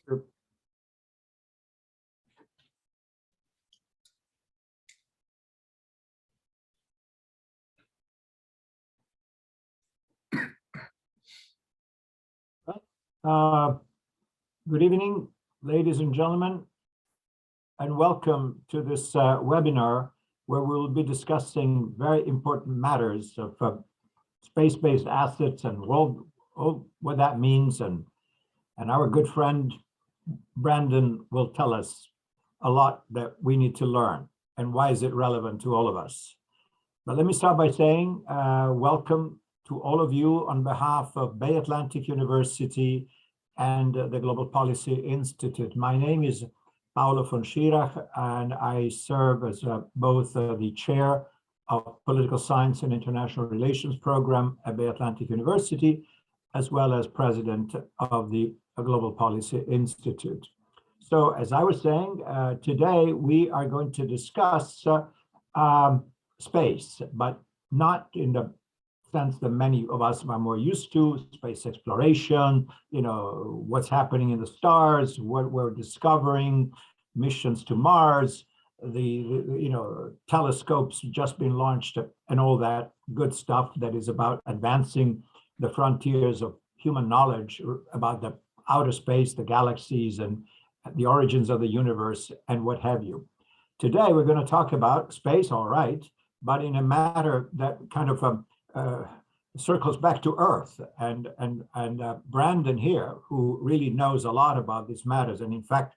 Sure. Good evening, ladies and gentlemen, and welcome to this webinar where we will be discussing very important matters of space-based assets and what that means. And our good friend Brandon will tell us a lot that we need to learn and why is it relevant to all of us. But let me start by saying welcome to all of you on behalf of Bay Atlantic University and the Global Policy Institute. My name is Paolo von Schirach, and I serve as both the chair of Political Science and International Relations program at Bay Atlantic University, as well as president of the Global Policy Institute. So as I was saying, today we are going to discuss space, but not in the sense that many of us are more used to, space exploration, what's happening in the stars, what we're discovering, missions to Mars, the telescopes just been launched, and all that good stuff that is about advancing the frontiers of human knowledge about the outer space, the galaxies, and the origins of the universe, and what have you. Today, we're going to talk about space, all right, but in a matter that kind of circles back to Earth, and Brandon here, who really knows a lot about these matters, and in fact,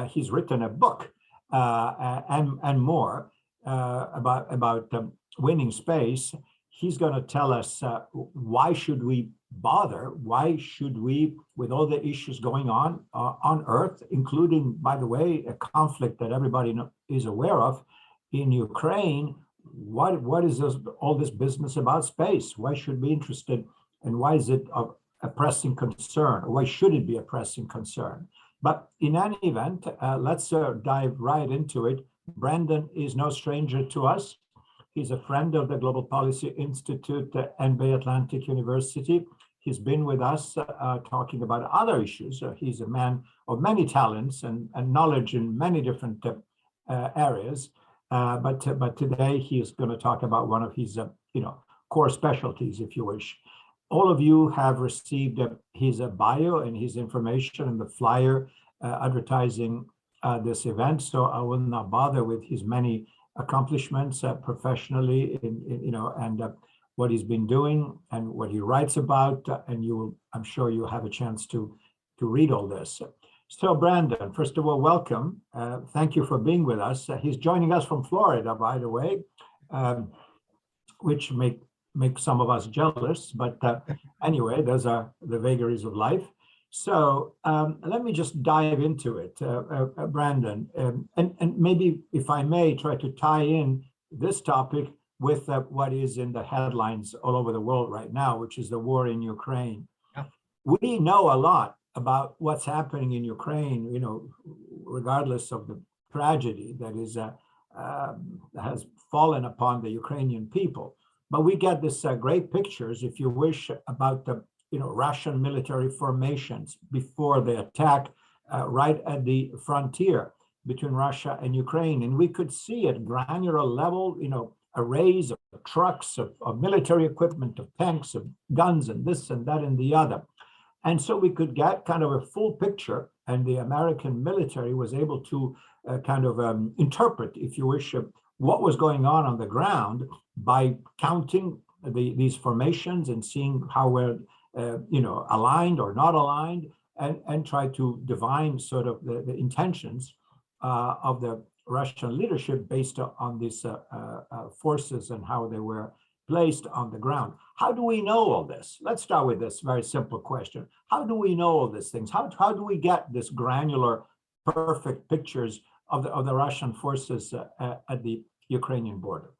he's written a book and more about winning space. He's going to tell us why should we bother? Why should we, with all the issues going on Earth, including, by the way, a conflict that everybody is aware of in Ukraine? What is all this business about space? Why should we be interested, and why is it a pressing concern? Or why should it be a pressing concern? But in any event, let's dive right into it. Brandon is no stranger to us. He's a friend of the Global Policy Institute and Bay Atlantic University. He's been with us talking about other issues. He's a man of many talents and knowledge in many different areas. But today he is going to talk about one of his core specialties, if you wish. All of you have received his bio and his information and the flyer advertising this event. So I will not bother with his many accomplishments professionally, and what he's been doing and what he writes about. And I'm sure you'll have a chance to read all this. So Brandon, first of all, welcome. Thank you for being with us. He's joining us from Florida, by the way, which makes some of us jealous. But anyway, those are the vagaries of life. So let me just dive into it, Brandon, and maybe, if I may, try to tie in this topic with what is in the headlines all over the world right now, which is the war in Ukraine. Yeah. We know a lot about what's happening in Ukraine, regardless of the tragedy that is has fallen upon the Ukrainian people. But we get this great pictures, if you wish, about the Russian military formations before the attack right at the frontier between Russia and Ukraine. And we could see at granular level, arrays of trucks, of military equipment, of tanks, of guns, and this and that and the other. And so we could get kind of a full picture, and the American military was able to interpret, if you wish, what was going on the ground by counting these formations and seeing how we're, aligned or not aligned, and try to divine sort of the intentions of the Russian leadership based on these forces and how they were placed on the ground. How do we know all this? Let's start with this very simple question. How do we know all these things? How do we get this granular, perfect pictures of the Russian forces at the Ukrainian border?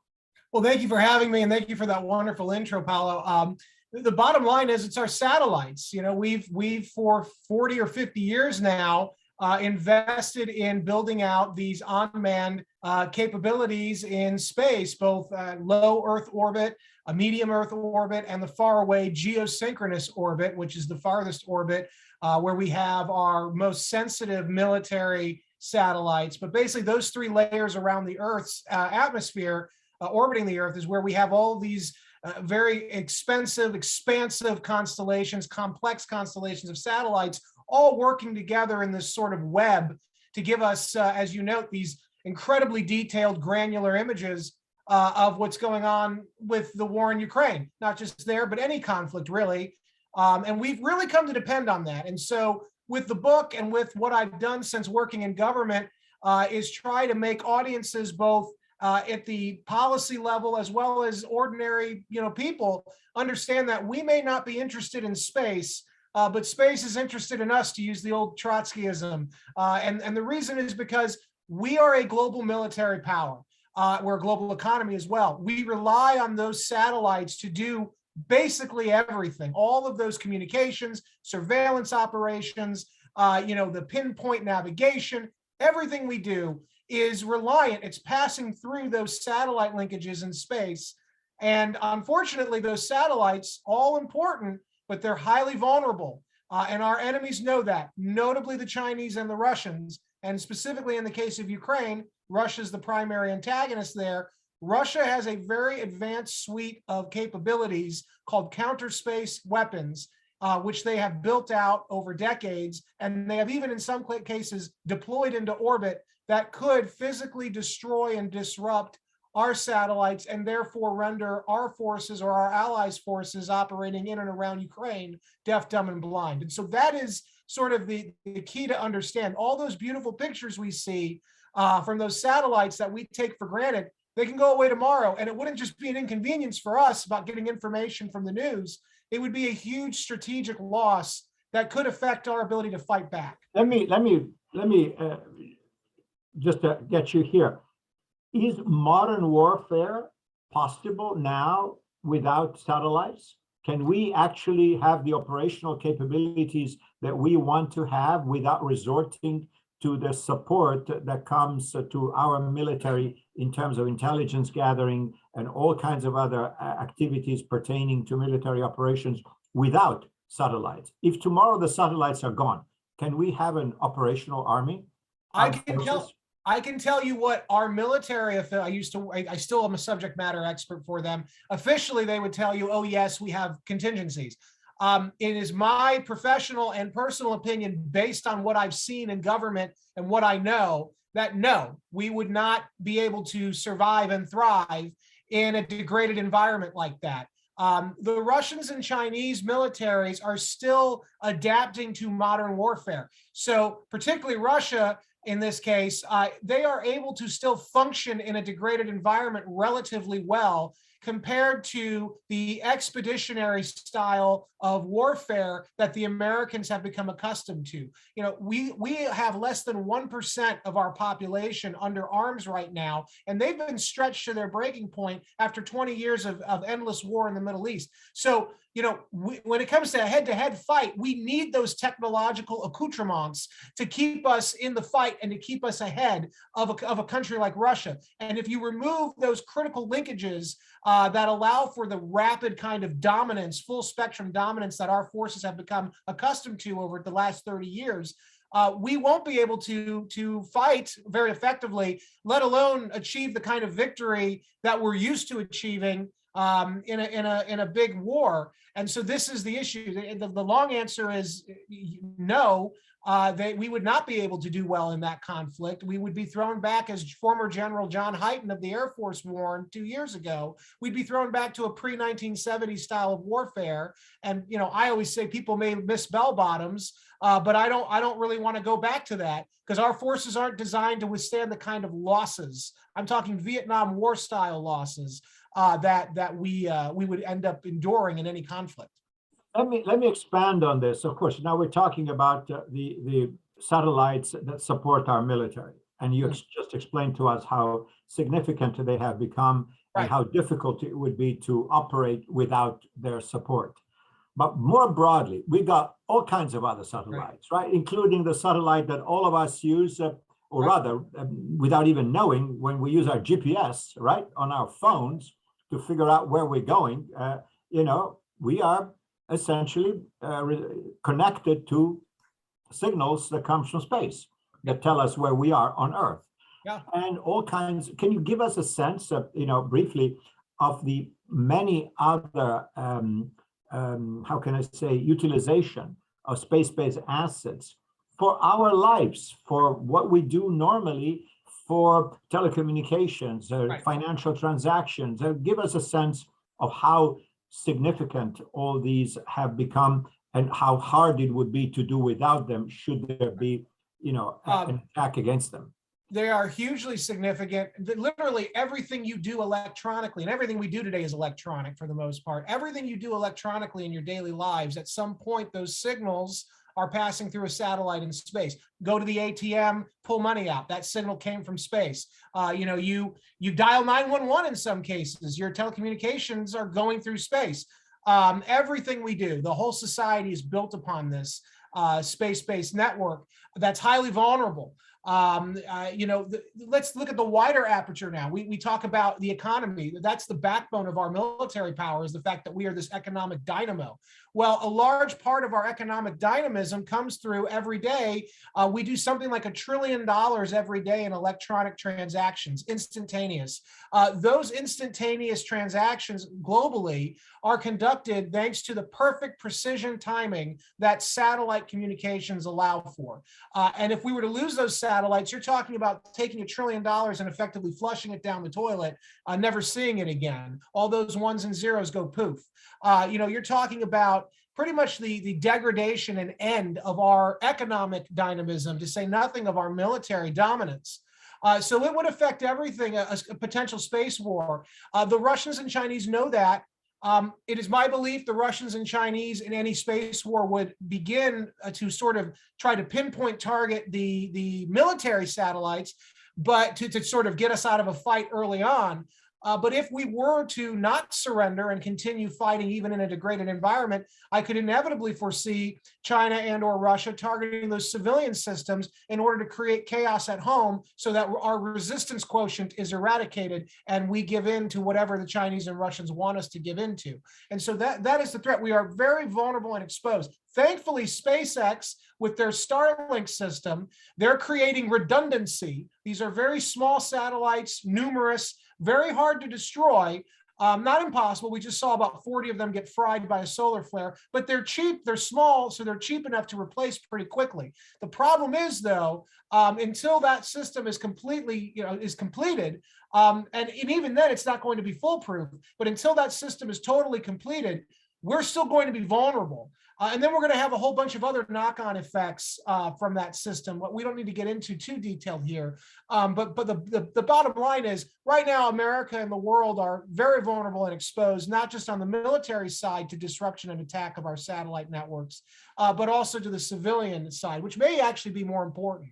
Well, thank you for having me, and thank you for that wonderful intro, Paolo. The bottom line is it's our satellites. We've for 40 or 50 years now invested in building out these unmanned capabilities in space, both low Earth orbit, a medium Earth orbit, and the faraway geosynchronous orbit, which is the farthest orbit where we have our most sensitive military satellites. But basically, those three layers around the Earth's atmosphere, orbiting the Earth, is where we have all these very expensive, expansive constellations, complex constellations of satellites, all working together in this sort of web to give us, as you note, these incredibly detailed granular images of what's going on with the war in Ukraine, not just there, but any conflict really. And we've really come to depend on that. And so with the book and with what I've done since working in government is try to make audiences both at the policy level as well as ordinary people understand that we may not be interested in space, but space is interested in us, to use the old Trotskyism. And the reason is because we are a global military power. We're a global economy as well. We rely on those satellites to do basically everything, all of those communications, surveillance operations, the pinpoint navigation, everything we do is reliant. It's passing through those satellite linkages in space. And unfortunately, those satellites, all important, but they're highly vulnerable. And our enemies know that, notably the Chinese and the Russians. And specifically in the case of Ukraine, Russia's the primary antagonist there. Russia has a very advanced suite of capabilities called counter-space weapons, which they have built out over decades. And they have even in some cases deployed into orbit that could physically destroy and disrupt our satellites and therefore render our forces or our allies' forces operating in and around Ukraine deaf, dumb, and blind. And so that is sort of the key to understand. All those beautiful pictures we see from those satellites that we take for granted, they can go away tomorrow. And it wouldn't just be an inconvenience for us about getting information from the news. It would be a huge strategic loss that could affect our ability to fight back. Let me just get you here. Is modern warfare possible now without satellites? Can we actually have the operational capabilities that we want to have without resorting to the support that comes to our military in terms of intelligence gathering and all kinds of other activities pertaining to military operations without satellites? If tomorrow the satellites are gone, can we have an operational army? I can tell you what our military, I still am a subject matter expert for them. Officially, they would tell you, oh yes, we have contingencies. It is my professional and personal opinion, based on what I've seen in government and what I know, that no, we would not be able to survive and thrive in a degraded environment like that. The Russians and Chinese militaries are still adapting to modern warfare. So particularly Russia, in this case, they are able to still function in a degraded environment relatively well compared to the expeditionary style of warfare that the Americans have become accustomed to. We have less than 1% of our population under arms right now, and they've been stretched to their breaking point after 20 years of endless war in the Middle East. So, when it comes to a head-to-head fight, we need those technological accoutrements to keep us in the fight and to keep us ahead of a country like Russia. And if you remove those critical linkages that allow for the rapid kind of dominance, full spectrum dominance that our forces have become accustomed to over the last 30 years, we won't be able to fight very effectively, let alone achieve the kind of victory that we're used to achieving in a big war. And so this is the issue. The long answer is no. We would not be able to do well in that conflict. We would be thrown back, as former General John Hyten of the Air Force warned 2 years ago. We'd be thrown back to a pre-1970 style of warfare. And I always say people may miss bell bottoms, but I don't really want to go back to that, because our forces aren't designed to withstand the kind of losses. I'm talking Vietnam War style losses that we would end up enduring in any conflict. Let me expand on this. Of course, now we're talking about the satellites that support our military, and you just explained to us how significant they have become and how difficult it would be to operate without their support. But more broadly, we got all kinds of other satellites, right? Including the satellite that all of us use, or rather, without even knowing, when we use our GPS, right, on our phones to figure out where we're going. We are essentially connected to signals that comes from space that tell us where we are on Earth. Yeah. And all kinds. Can you give us a sense of, briefly, of the many other, how can I say, utilization of space-based assets for our lives, for what we do normally, for telecommunications, Right. financial transactions? Give us a sense of how significant all these have become and how hard it would be to do without them should there be, an attack against them. They are hugely significant. Literally everything you do electronically, and everything we do today is electronic for the most part. Everything you do electronically in your daily lives, at some point, those signals are passing through a satellite in space. Go to the ATM, pull money out. That signal came from space. You dial 911 in some cases. Your telecommunications are going through space. Everything we do, the whole society is built upon this space-based network that's highly vulnerable. Let's look at the wider aperture now. We talk about the economy. That's the backbone of our military power, is the fact that we are this economic dynamo. Well, a large part of our economic dynamism comes through every day. We do something like $1 trillion every day in electronic transactions, instantaneous. Those instantaneous transactions globally are conducted thanks to the perfect precision timing that satellite communications allow for. And if we were to lose those satellites, you're talking about taking $1 trillion and effectively flushing it down the toilet, never seeing it again. All those ones and zeros go poof. You're talking about pretty much the degradation and end of our economic dynamism, to say nothing of our military dominance. So it would affect everything, a potential space war. The Russians and Chinese know that. It is my belief the Russians and Chinese in any space war would begin to sort of try to pinpoint target the military satellites, but to sort of get us out of a fight early on. But if we were to not surrender and continue fighting even in a degraded environment, I could inevitably foresee China and or Russia targeting those civilian systems in order to create chaos at home so that our resistance quotient is eradicated and we give in to whatever the Chinese and Russians want us to give into. And so that is the threat. We are very vulnerable and exposed. Thankfully, SpaceX, with their Starlink system, they're creating redundancy. These are very small satellites, numerous, very hard to destroy, not impossible. We just saw about 40 of them get fried by a solar flare, but they're cheap, they're small, so they're cheap enough to replace pretty quickly. The problem is, though, until that system is completed, and even then it's not going to be foolproof, but until that system is totally completed, we're still going to be vulnerable. And then we're going to have a whole bunch of other knock-on effects from that system. What we don't need to get into too detailed here. But the bottom line is, right now, America and the world are very vulnerable and exposed, not just on the military side to disruption and attack of our satellite networks, but also to the civilian side, which may actually be more important.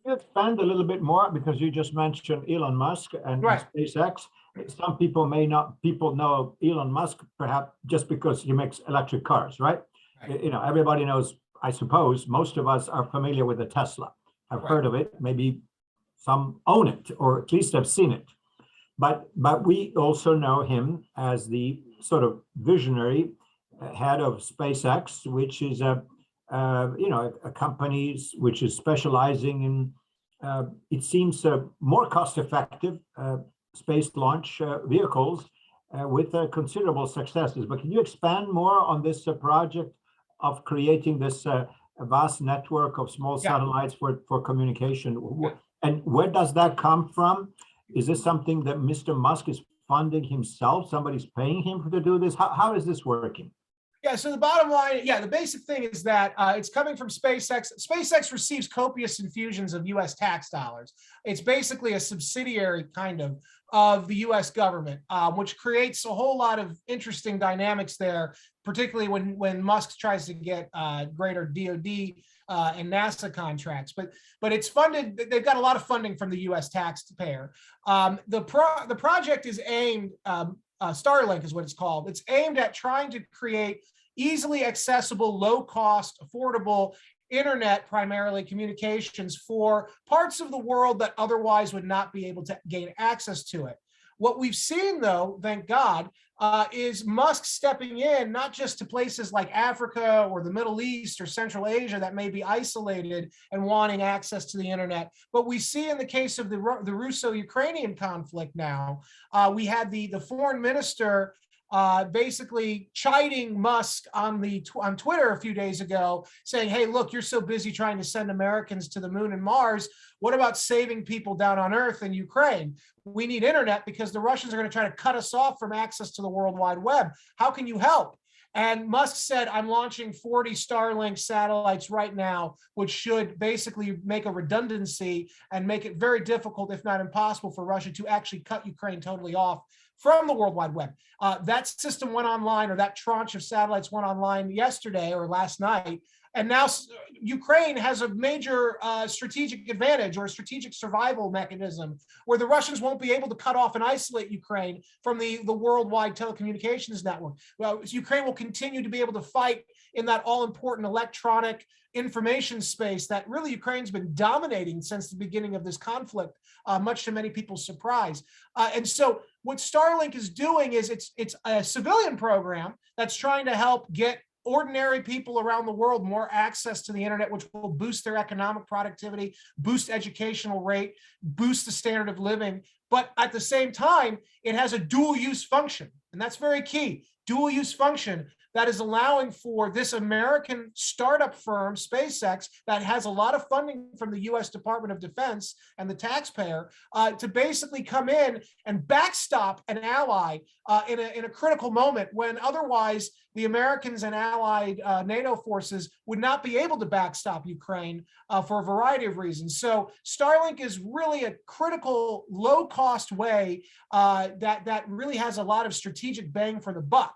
Can you expand a little bit more, because you just mentioned Elon Musk and Right. SpaceX. Some people know Elon Musk perhaps just because he makes electric cars, right? Everybody knows, I suppose, most of us are familiar with the Tesla. I've heard of it. Maybe some own it, or at least have seen it. But we also know him as the sort of visionary head of SpaceX, which is a company which is specializing in, it seems, more cost-effective space launch vehicles with considerable successes. But can you expand more on this project of creating this vast network of small satellites for communication? And where does that come from? Is this something that Mr. Musk is funding himself? Somebody's paying him to do this? How is this working? Yeah, so the bottom line, the basic thing is that it's coming from SpaceX. SpaceX receives copious infusions of U.S. tax dollars. It's basically a subsidiary kind of the U.S. government, which creates a whole lot of interesting dynamics there, particularly when Musk tries to get greater DoD and NASA contracts. But it's funded. They've got a lot of funding from the U.S. taxpayer. The project is aimed. Starlink is what it's called. It's aimed at trying to create easily accessible, low-cost, affordable internet, primarily communications, for parts of the world that otherwise would not be able to gain access to it. What we've seen, though, thank God, is Musk stepping in, not just to places like Africa or the Middle East or Central Asia that may be isolated and wanting access to the internet, but we see in the case of the Russo-Ukrainian conflict now, we had the foreign minister basically chiding Musk on Twitter a few days ago, saying, hey, look, you're so busy trying to send Americans to the moon and Mars. What about saving people down on Earth in Ukraine? We need internet because the Russians are going to try to cut us off from access to the World Wide Web. How can you help? And Musk said, I'm launching 40 Starlink satellites right now, which should basically make a redundancy and make it very difficult, if not impossible, for Russia to actually cut Ukraine totally off from the World Wide Web. That system went online, or that tranche of satellites went online yesterday or last night. And now Ukraine has a major strategic advantage, or a strategic survival mechanism, where the Russians won't be able to cut off and isolate Ukraine from the worldwide telecommunications network. Well, Ukraine will continue to be able to fight in that all-important electronic information space that really Ukraine's been dominating since the beginning of this conflict, much to many people's surprise. And so what Starlink is doing is it's a civilian program that's trying to help get ordinary people around the world more access to the internet, which will boost their economic productivity, boost educational rate, boost the standard of living. But at the same time, it has a dual use function. And that's very key. Dual use function that is allowing for this American startup firm, SpaceX, that has a lot of funding from the US Department of Defense and the taxpayer, to basically come in and backstop an ally in a critical moment, when otherwise the Americans and allied NATO forces would not be able to backstop Ukraine for a variety of reasons. So Starlink is really a critical, low-cost way that really has a lot of strategic bang for the buck.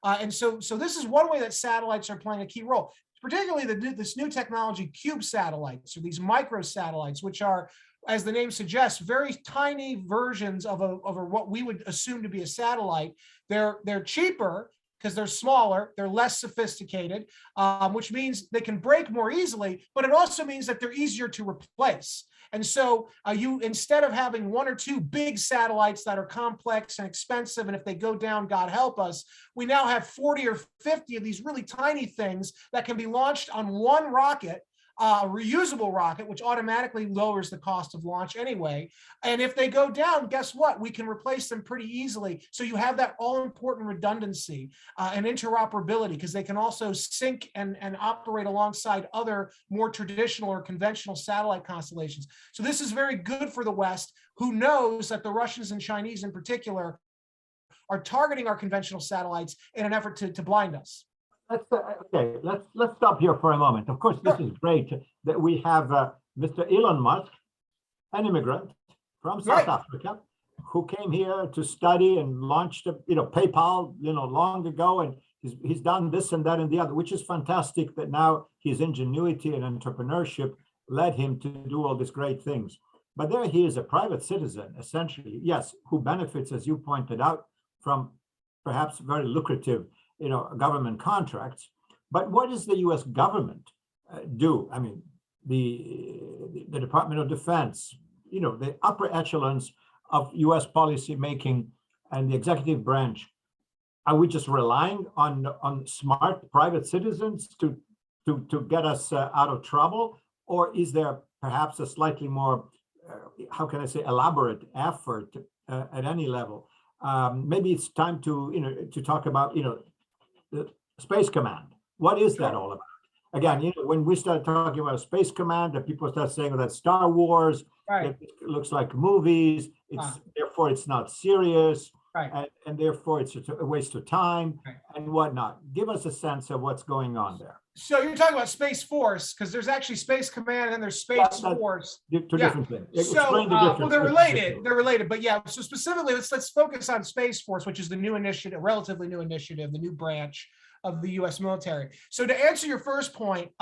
And so this is one way that satellites are playing a key role, particularly this new technology, cube satellites, or these micro satellites, which are, as the name suggests, very tiny versions of what we would assume to be a satellite. They're cheaper because they're smaller, they're less sophisticated, which means they can break more easily, but it also means that they're easier to replace. And so you, instead of having one or two big satellites that are complex and expensive, and if they go down, God help us, we now have 40 or 50 of these really tiny things that can be launched on one rocket, a reusable rocket, which automatically lowers the cost of launch anyway. And if they go down, guess what? We can replace them pretty easily. So you have that all-important redundancy and interoperability, because they can also sync and operate alongside other more traditional or conventional satellite constellations. So this is very good for the West, who knows that the Russians and Chinese in particular are targeting our conventional satellites in an effort to blind us. Let's stop here for a moment. Of course, this is great that we have Mr. Elon Musk, an immigrant from South Africa, who came here to study and launched, PayPal, long ago, and he's done this and that and the other, which is fantastic. That now his ingenuity and entrepreneurship led him to do all these great things. But there he is, a private citizen, essentially, yes, who benefits, as you pointed out, from perhaps very lucrative government contracts. But what does the U.S. government do? I mean, the Department of Defense, the upper echelons of U.S. policy making and the executive branch. Are we just relying on smart private citizens to get us out of trouble? Or is there perhaps a slightly more, how can I say, elaborate effort at any level? Maybe it's time to talk about, the Space Command. What is that all about? Again, when we start talking about Space Command, that people start saying that's Star Wars, it looks like movies, therefore it's not serious, and therefore it's a waste of time and whatnot. Give us a sense of what's going on there. So you're talking about Space Force, because there's actually Space Command and there's Space Force. Two different things. So, well, they're related, but yeah. So specifically, let's focus on Space Force, which is the new initiative, relatively new initiative, the new branch of the U.S. military. So to answer your first point,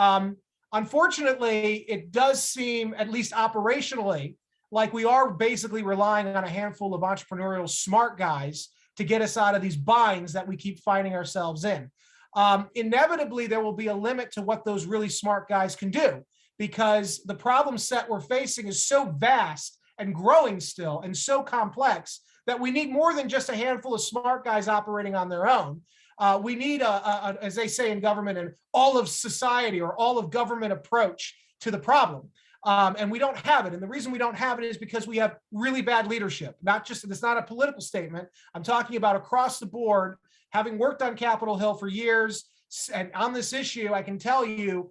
unfortunately, it does seem, at least operationally, like we are basically relying on a handful of entrepreneurial smart guys to get us out of these binds that we keep finding ourselves in. Inevitably, there will be a limit to what those really smart guys can do, because the problem set we're facing is so vast and growing still and so complex that we need more than just a handful of smart guys operating on their own. We need, as they say in government, an all of society or all of government approach to the problem. And we don't have it. And the reason we don't have it is because we have really bad leadership. It's not a political statement. I'm talking about across the board, having worked on Capitol Hill for years. And on this issue, I can tell you,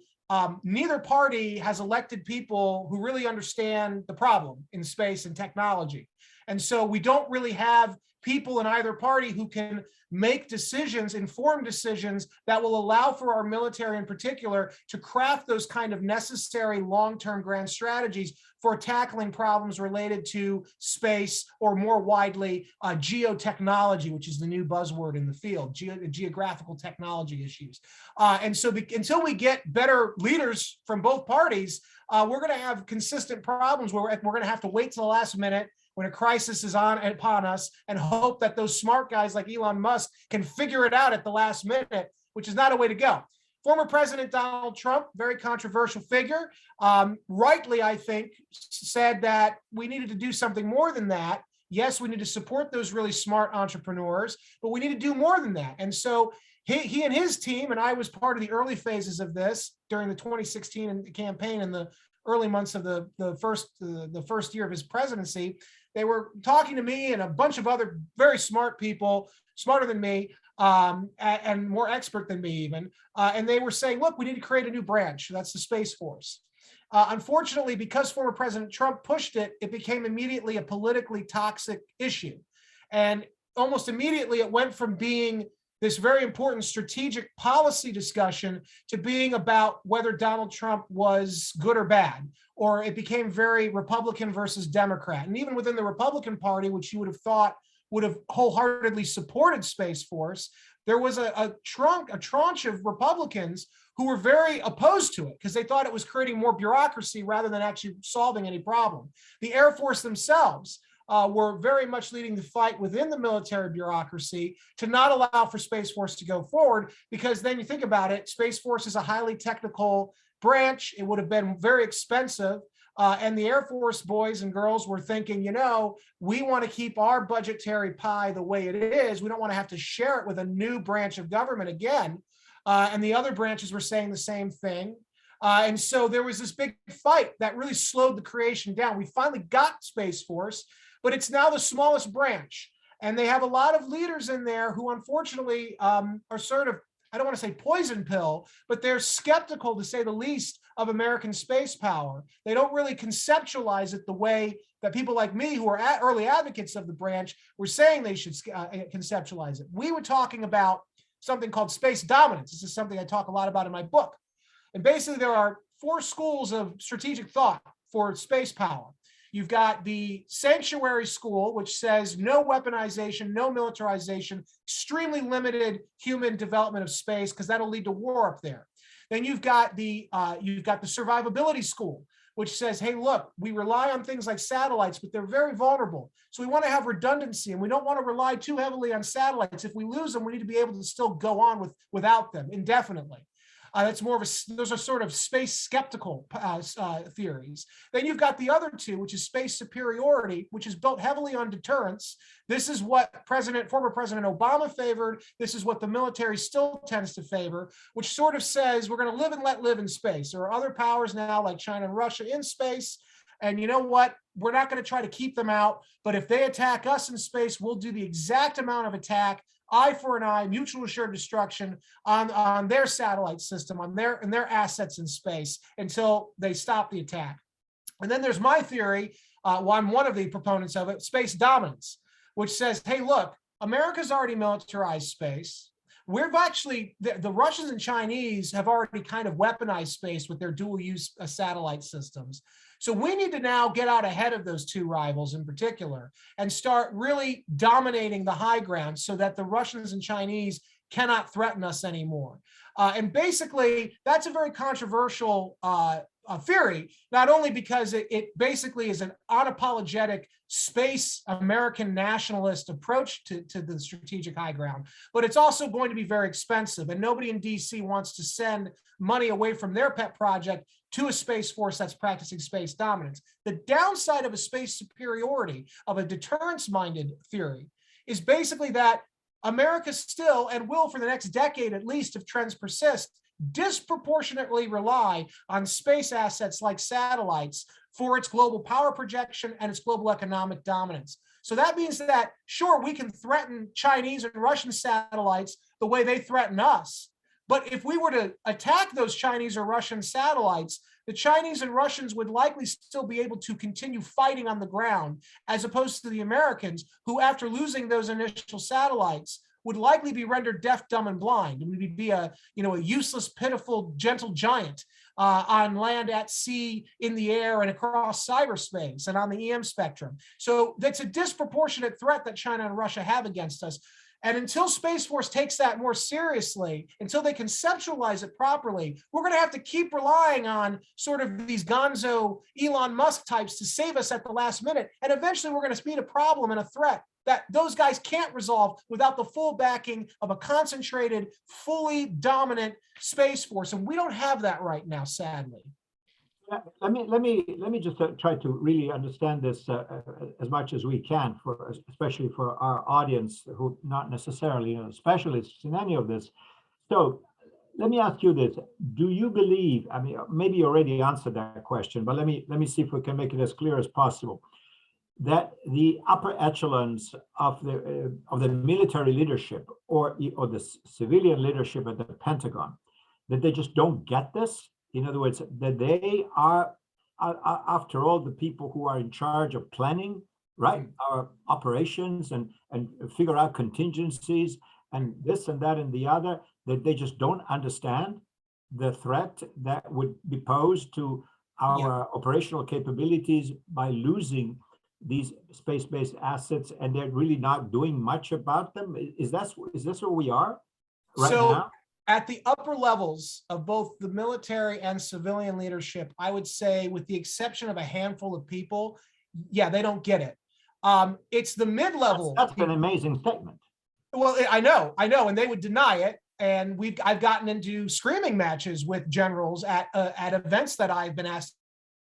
neither party has elected people who really understand the problem in space and technology. And so we don't really have people in either party who can make decisions, informed decisions that will allow for our military in particular to craft those kind of necessary long-term grand strategies for tackling problems related to space, or more widely, geotechnology, which is the new buzzword in the field, geographical technology issues. And so until we get better leaders from both parties, we're going to have consistent problems where we're going to have to wait till the last minute when a crisis is upon us and hope that those smart guys like Elon Musk can figure it out at the last minute, which is not a way to go. Former President Donald Trump, very controversial figure, rightly, I think, said that we needed to do something more than that. Yes, we need to support those really smart entrepreneurs, but we need to do more than that. And so he and his team, and I was part of the early phases of this during the 2016 campaign and the early months of the first year of his presidency. They were talking to me and a bunch of other very smart people, smarter than me, and more expert than me even. And they were saying, look, we need to create a new branch. That's the Space Force. Unfortunately, because former President Trump pushed it, it became immediately a politically toxic issue. And almost immediately it went from being this very important strategic policy discussion to being about whether Donald Trump was good or bad, or it became very Republican versus Democrat. And even within the Republican Party, which you would have thought would have wholeheartedly supported Space Force, there was a tranche of Republicans who were very opposed to it because they thought it was creating more bureaucracy rather than actually solving any problem. The Air Force themselves were very much leading the fight within the military bureaucracy to not allow for Space Force to go forward, because then you think about it, Space Force is a highly technical branch. It would have been very expensive. And the Air Force boys and girls were thinking, you know, we want to keep our budgetary pie the way it is. We don't want to have to share it with a new branch of government again. And the other branches were saying the same thing. And so there was this big fight that really slowed the creation down. We finally got Space Force, but it's now the smallest branch. And they have a lot of leaders in there who unfortunately are sort of, I don't want to say poison pill, but they're skeptical, to say the least, of American space power. They don't really conceptualize it the way that people like me, who are early advocates of the branch, were saying they should conceptualize it. We were talking about something called space dominance. This is something I talk a lot about in my book. And basically there are 4 schools of strategic thought for space power. You've got the sanctuary school, which says no weaponization, no militarization, extremely limited human development of space, because that'll lead to war up there. Then you've got the survivability school, which says, hey, look, we rely on things like satellites, but they're very vulnerable. So we want to have redundancy, and we don't want to rely too heavily on satellites. If we lose them, we need to be able to still go on without them indefinitely. That's more of those are sort of space skeptical theories. Then you've got the other 2, which is space superiority, which is built heavily on deterrence. This is what former President Obama favored. This is what the military still tends to favor, which sort of says we're going to live and let live in space. There are other powers now like China and Russia in space. And you know what? We're not going to try to keep them out. But if they attack us in space, we'll do the exact amount of attack, eye for an eye, mutual assured destruction on their satellite system, on their assets in space until they stop the attack. And then there's my theory, I'm one of the proponents of it, space dominance, which says, hey, look, America's already militarized space. We've actually, the Russians and Chinese have already kind of weaponized space with their dual use satellite systems. So we need to now get out ahead of those 2 rivals in particular and start really dominating the high ground so that the Russians and Chinese cannot threaten us anymore. And basically, that's a very controversial theory, not only because it basically is an unapologetic space American nationalist approach to the strategic high ground, but it's also going to be very expensive. And nobody in DC wants to send money away from their pet project to a space force that's practicing space dominance. The downside of a space superiority, of a deterrence-minded theory, is basically that America still, and will for the next decade at least if trends persist, disproportionately rely on space assets like satellites for its global power projection and its global economic dominance. So that means that, sure, we can threaten Chinese and Russian satellites the way they threaten us. But if we were to attack those Chinese or Russian satellites, the Chinese and Russians would likely still be able to continue fighting on the ground, as opposed to the Americans, who, after losing those initial satellites, would likely be rendered deaf, dumb, and blind. And we'd be a useless, pitiful, gentle giant on land, at sea, in the air, and across cyberspace and on the EM spectrum. So that's a disproportionate threat that China and Russia have against us. And until Space Force takes that more seriously, until they conceptualize it properly, we're going to have to keep relying on sort of these gonzo Elon Musk types to save us at the last minute. And eventually we're going to meet a problem and a threat that those guys can't resolve without the full backing of a concentrated, fully dominant Space Force. And we don't have that right now, sadly. Let me just try to really understand this as much as we can, especially for our audience who not necessarily specialists in any of this. So let me ask you this: do you believe? I mean, maybe you already answered that question, but let me see if we can make it as clear as possible, that the upper echelons of the military leadership or the civilian leadership at the Pentagon, that they just don't get this. In other words, that they are, after all, the people who are in charge of planning, right, our operations and figure out contingencies and this and that and the other, that they just don't understand the threat that would be posed to our operational capabilities by losing these space-based assets, and they're really not doing much about them. Is this where we are right now? At the upper levels of both the military and civilian leadership, I would say, with the exception of a handful of people, they don't get it. It's the mid-level. That's an amazing statement. Well, I know, and they would deny it. And I've gotten into screaming matches with generals at events that I've been asked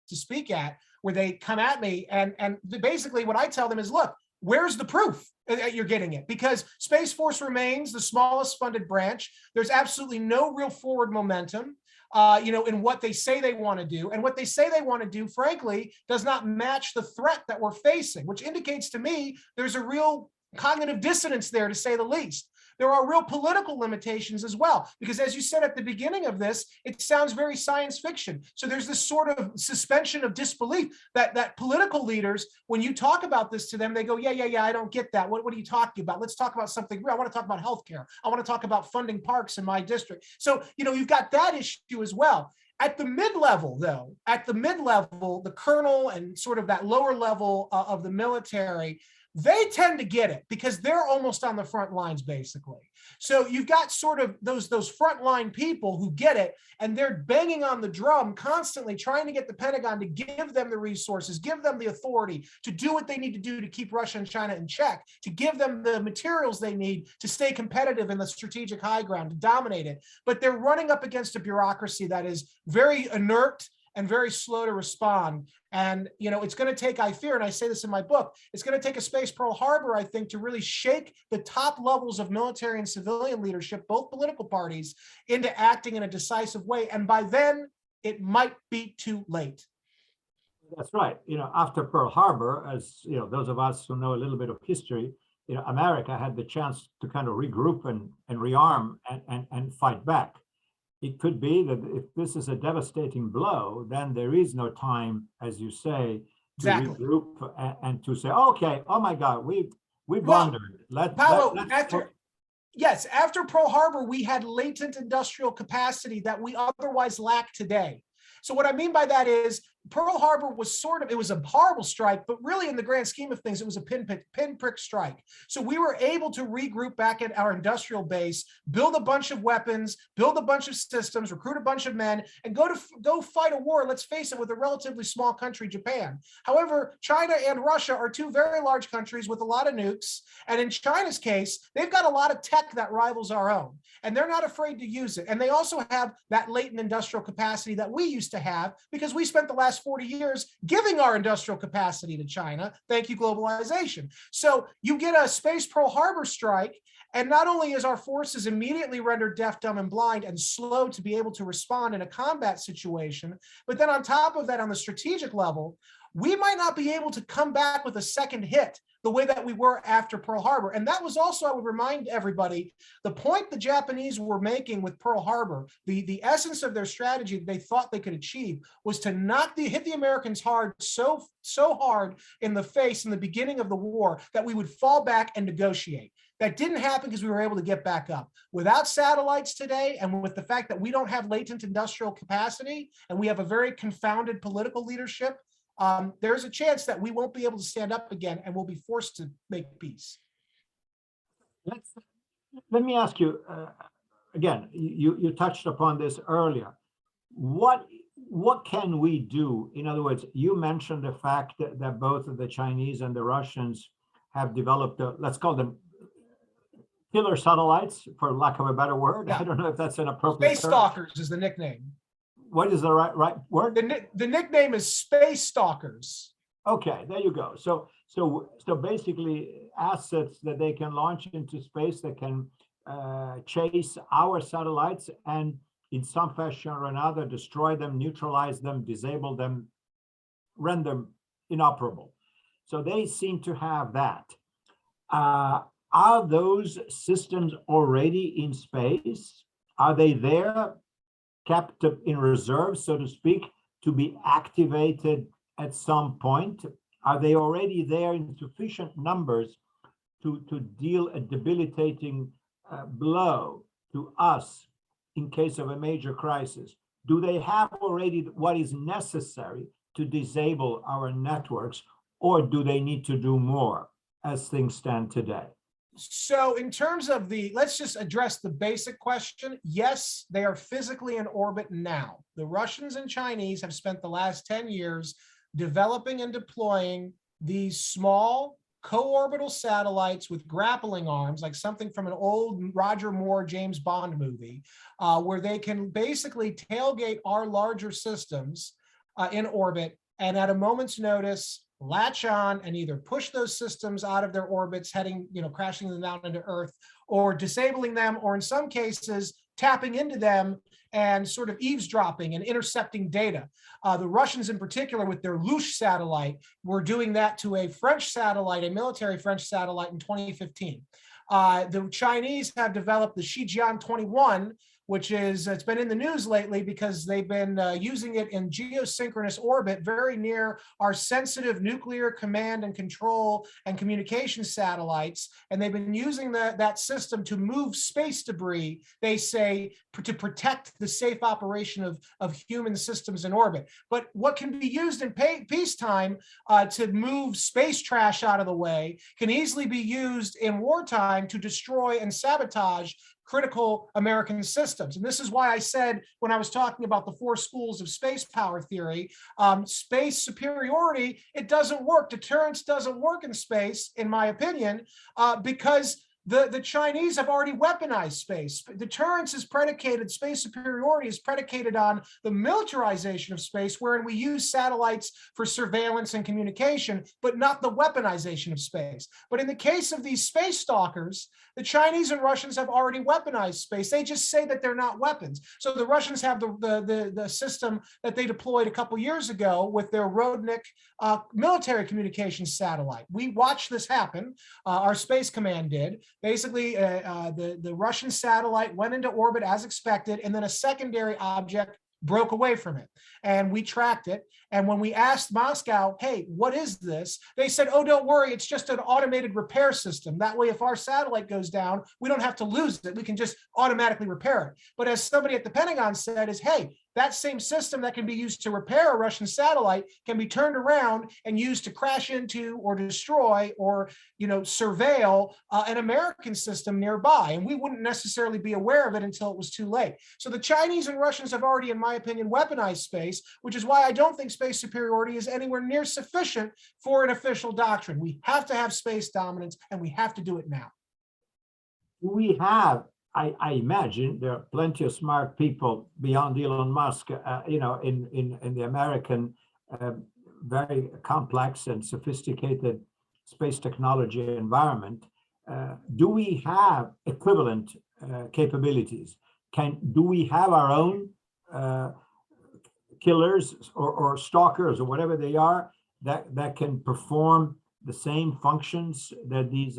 to speak at, where they come at me, and basically what I tell them is, look, where's the proof that you're getting it? Because Space Force remains the smallest funded branch. There's absolutely no real forward momentum, in what they say they want to do. And what they say they want to do, frankly, does not match the threat that we're facing, which indicates to me there's a real cognitive dissonance there, to say the least. There are real political limitations as well, because as you said at the beginning of this, it sounds very science fiction. So there's this sort of suspension of disbelief that political leaders, when you talk about this to them, they go, yeah, I don't get that. What are you talking about? Let's talk about something real. I want to talk about healthcare. I want to talk about funding parks in my district. So, you've got that issue as well. At the mid-level, though, the colonel and sort of that lower level of the military, they tend to get it because they're almost on the front lines, basically. So you've got sort of those frontline people who get it, and they're banging on the drum constantly, trying to get the Pentagon to give them the resources, give them the authority to do what they need to do to keep Russia and China in check, to give them the materials they need to stay competitive in the strategic high ground, to dominate it. But they're running up against a bureaucracy that is very inert and very slow to respond. And, it's going to take, I fear, and I say this in my book, it's going to take a space Pearl Harbor, I think, to really shake the top levels of military and civilian leadership, both political parties, into acting in a decisive way. And by then, it might be too late. That's right. After Pearl Harbor, as those of us who know a little bit of history, America had the chance to kind of regroup and rearm and fight back. It could be that if this is a devastating blow, then there is no time, as you say, to regroup and to say, okay, oh my God, we blundered. Paolo, after Pearl Harbor, we had latent industrial capacity that we otherwise lack today. So what I mean by that is Pearl Harbor was it was a horrible strike, but really in the grand scheme of things, it was a pinprick strike. So we were able to regroup back at our industrial base, build a bunch of weapons, build a bunch of systems, recruit a bunch of men, and go fight a war, let's face it, with a relatively small country, Japan. However, China and Russia are two very large countries with a lot of nukes. And in China's case, they've got a lot of tech that rivals our own, and they're not afraid to use it. And they also have that latent industrial capacity that we used to have, because we spent the last 40 years giving our industrial capacity to China. Thank you, globalization. So you get a space Pearl Harbor strike, and not only is our forces immediately rendered deaf, dumb, and blind and slow to be able to respond in a combat situation, but then on top of that, on the strategic level, we might not be able to come back with a second hit the way that we were after Pearl Harbor. And that was also, I would remind everybody, the point the Japanese were making with Pearl Harbor, the essence of their strategy that they thought they could achieve was to hit the Americans hard, so hard in the face in the beginning of the war that we would fall back and negotiate. That didn't happen because we were able to get back up. Without satellites today, and with the fact that we don't have latent industrial capacity, and we have a very confounded political leadership, there's a chance that we won't be able to stand up again, and we'll be forced to make peace. Let me ask you, again, you touched upon this earlier. What can we do? In other words, you mentioned the fact that both the Chinese and the Russians have developed, let's call them killer satellites, for lack of a better word. Yeah. I don't know if that's an appropriate Space Stalkers is the nickname. What is the right word? The nickname is Space Stalkers. Okay, there you go. So basically assets that they can launch into space that can chase our satellites and in some fashion or another destroy them, neutralize them, disable them, render them inoperable. So they seem to have that. Are those systems already in space? Are they there, kept in reserve, so to speak, to be activated at some point? Are they already there in sufficient numbers to deal a debilitating blow to us in case of a major crisis? Do they have already what is necessary to disable our networks, or do they need to do more as things stand today? So in terms of let's just address the basic question. Yes, they are physically in orbit now. The Russians and Chinese have spent the last 10 years developing and deploying these small co-orbital satellites with grappling arms, like something from an old Roger Moore James Bond movie, where they can basically tailgate our larger systems in orbit, and at a moment's notice, latch on and either push those systems out of their orbits, crashing them down into Earth, or disabling them, or in some cases, tapping into them and sort of eavesdropping and intercepting data. The Russians in particular, with their Lush satellite, were doing that to a French satellite, a military French satellite in 2015. The Chinese have developed the Shijian 21, which it's been in the news lately because they've been using it in geosynchronous orbit very near our sensitive nuclear command and control and communication satellites. And they've been using that system to move space debris, they say, to protect the safe operation of human systems in orbit. But what can be used in peacetime to move space trash out of the way can easily be used in wartime to destroy and sabotage critical American systems. And this is why I said, when I was talking about the 4 schools of space power theory, space superiority, it doesn't work. Deterrence doesn't work in space, in my opinion, because the Chinese have already weaponized space. Deterrence is predicated, space superiority is predicated on the militarization of space, wherein we use satellites for surveillance and communication, but not the weaponization of space. But in the case of these space stalkers, the Chinese and Russians have already weaponized space. They just say that they're not weapons. So the Russians have the system that they deployed a couple years ago with their Rodnik military communications satellite. We watched this happen. Our Space Command did. Basically, the Russian satellite went into orbit as expected, and then a secondary object broke away from it. And we tracked it. And when we asked Moscow, hey, what is this? They said, oh, don't worry, it's just an automated repair system. That way, if our satellite goes down, we don't have to lose it. We can just automatically repair it. But as somebody at the Pentagon said is, hey, that same system that can be used to repair a Russian satellite can be turned around and used to crash into or destroy or, surveil an American system nearby. And we wouldn't necessarily be aware of it until it was too late. So the Chinese and Russians have already, in my opinion, weaponized space, which is why I don't think space superiority is anywhere near sufficient for an official doctrine. We have to have space dominance, and we have to do it now. We have, I imagine there are plenty of smart people beyond Elon Musk, in the American very complex and sophisticated space technology environment. Do we have equivalent capabilities? Do we have our own killers or stalkers or whatever they are that can perform the same functions that these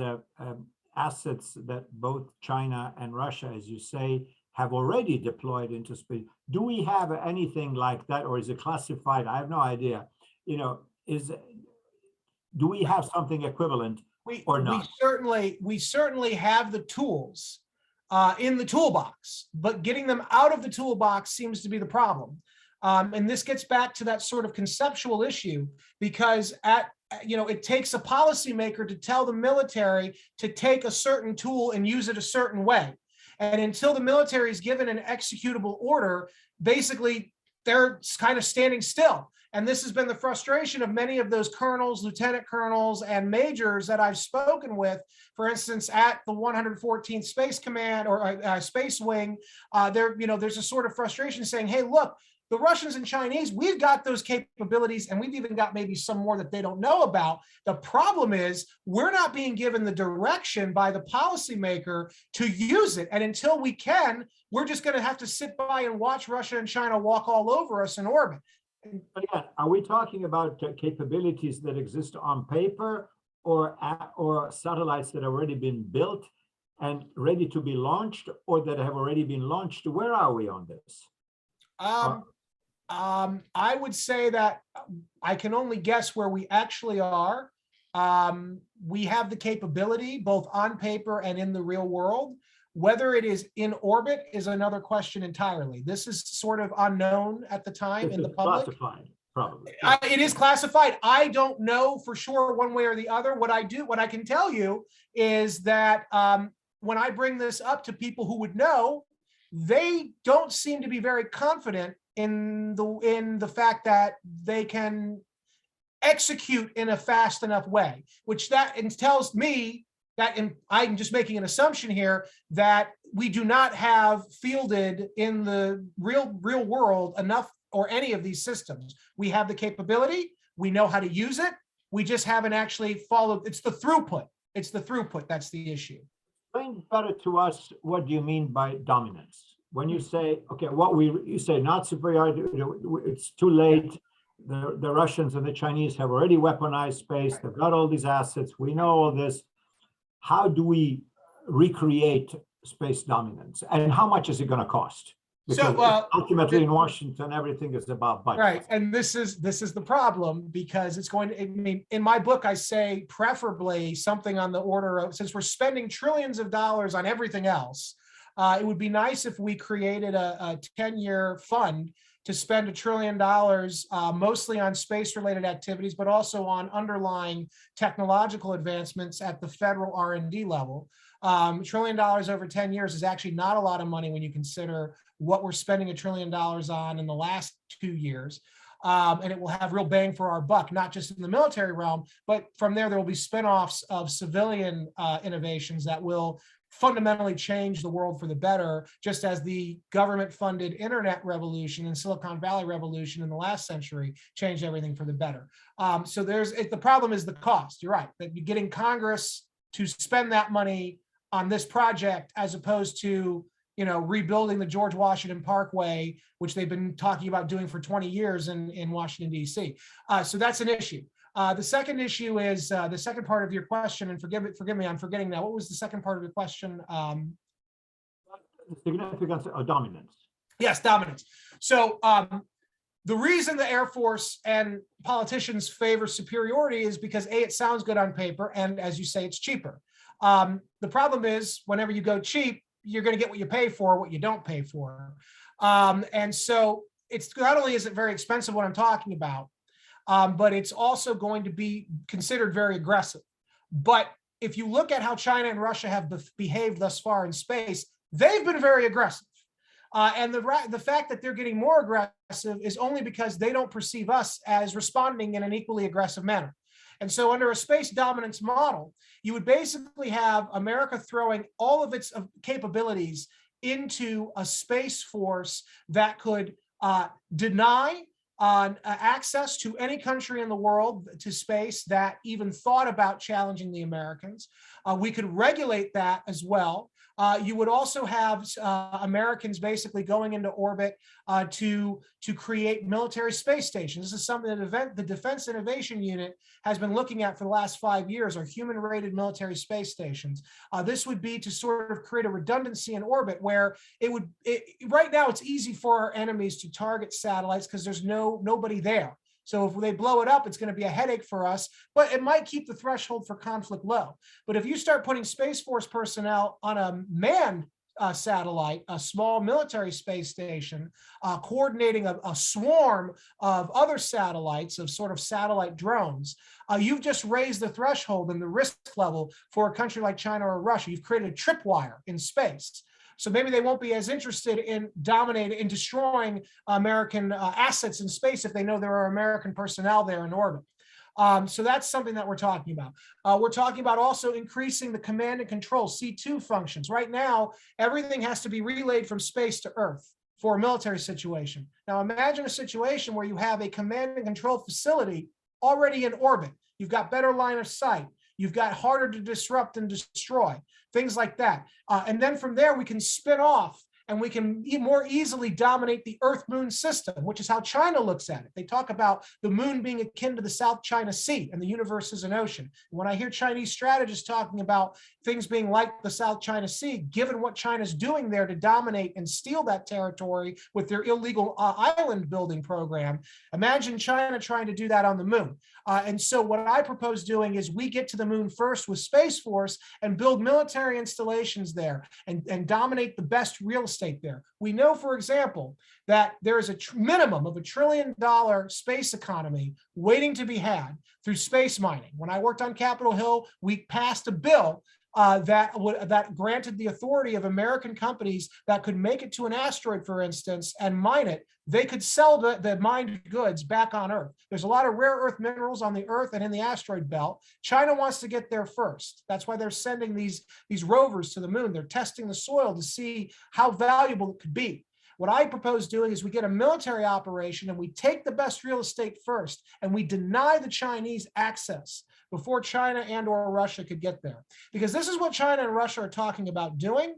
assets that both China and Russia, as you say, have already deployed into space? Do we have anything like that, or is it classified? I have no idea. Do we have something equivalent or not? We certainly have the tools in the toolbox, but getting them out of the toolbox seems to be the problem. And this gets back to that sort of conceptual issue, because it takes a policymaker to tell the military to take a certain tool and use it a certain way. And until the military is given an executable order, basically they're kind of standing still. And this has been the frustration of many of those colonels, lieutenant colonels, and majors that I've spoken with. For instance, at the 114th Space Command or Space Wing, there's a sort of frustration saying, hey, look, the Russians and Chinese, we've got those capabilities, and we've even got maybe some more that they don't know about. The problem is we're not being given the direction by the policymaker to use it. And until we can, we're just going to have to sit by and watch Russia and China walk all over us in orbit. But again, are we talking about capabilities that exist on paper or satellites that have already been built and ready to be launched, or that have already been launched? Where are we on this? I would say that I can only guess where we actually are. We have the capability both on paper and in the real world. Whether it is in orbit is another question entirely. This is sort of unknown at the time in the public. Classified, probably. It is classified. I don't know for sure one way or the other. What I can tell you is that when I bring this up to people who would know, they don't seem to be very confident in the fact that they can execute in a fast enough way, which tells me that, I'm just making an assumption here, that we do not have fielded in the real world enough or any of these systems. We have the capability, we know how to use it, we just haven't actually followed. It's the throughput that's the issue. Explain better to us, what do you mean by dominance? When you say, okay, you say not superiority, it's too late. The Russians and the Chinese have already weaponized space. They've got all these assets. We know all this. How do we recreate space dominance, and how much is it going to cost? Because ultimately in Washington, everything is about budget. Right, and this is the problem, because it's going to. I mean, in my book, I say preferably something on the order of, since we're spending trillions of dollars on everything else, it would be nice if we created a 10-year fund to spend $1 trillion, mostly on space-related activities, but also on underlying technological advancements at the federal R&D level. $1 trillion over 10 years is actually not a lot of money when you consider what we're spending $1 trillion on in the last 2 years. And it will have real bang for our buck, not just in the military realm, but from there will be spinoffs of civilian innovations that will fundamentally change the world for the better, just as the government-funded internet revolution and Silicon Valley revolution in the last century changed everything for the better. So the problem is the cost. You're right, that you're getting Congress to spend that money on this project as opposed to rebuilding the George Washington Parkway, which they've been talking about doing for 20 years in Washington, D.C. So that's an issue. The second issue is the second part of your question, and forgive me, I'm forgetting now. What was the second part of your question? Significance of dominance. Yes, dominance. So The reason the Air Force and politicians favor superiority is because A, it sounds good on paper, and as you say, it's cheaper. The problem is whenever you go cheap, you're going to get what you pay for, what you don't pay for. And so it's not only is it very expensive what I'm talking about, but it's also going to be considered very aggressive. But if you look at how China and Russia have behaved thus far in space, they've been very aggressive. And the fact that they're getting more aggressive is only because they don't perceive us as responding in an equally aggressive manner. And so under a space dominance model, you would basically have America throwing all of its capabilities into a space force that could deny access to any country in the world to space that even thought about challenging the Americans. We could regulate that as well. You would also have Americans basically going into orbit to create military space stations. This is something that the Defense Innovation Unit has been looking at for the last 5 years, are human-rated military space stations. This would be to sort of create a redundancy in orbit where right now it's easy for our enemies to target satellites because there's nobody there. So if they blow it up, it's going to be a headache for us, but it might keep the threshold for conflict low. But if you start putting Space Force personnel on a manned satellite, a small military space station, coordinating a swarm of other satellites, of sort of satellite drones, you've just raised the threshold and the risk level for a country like China or Russia. You've created a tripwire in space. So maybe they won't be as interested in dominating, in destroying American assets in space if they know there are American personnel there in orbit. So that's something that we're talking about. We're talking about also increasing the command and control, C2 functions. Right now, everything has to be relayed from space to Earth for a military situation. Now imagine a situation where you have a command and control facility already in orbit. You've got better line of sight. You've got harder to disrupt and destroy, things like that. And then from there, we can spin off and we can more easily dominate the Earth-Moon system, which is how China looks at it. They talk about the moon being akin to the South China Sea and the universe is an ocean. When I hear Chinese strategists talking about things being like the South China Sea, given what China's doing there to dominate and steal that territory with their illegal island building program, imagine China trying to do that on the moon. And so what I propose doing is we get to the moon first with Space Force and build military installations there and dominate the best real estate there. We know, for example, that there is a minimum of $1 trillion space economy waiting to be had through space mining. When I worked on Capitol Hill, we passed a bill that granted the authority of American companies that could make it to an asteroid, for instance, and mine it. They could sell the mined goods back on Earth. There's a lot of rare earth minerals on the Earth and in the asteroid belt. China wants to get there first. That's why they're sending these rovers to the moon. They're testing the soil to see how valuable it could be. What I propose doing is we get a military operation and we take the best real estate first and we deny the Chinese access before China and or Russia could get there. Because this is what China and Russia are talking about doing.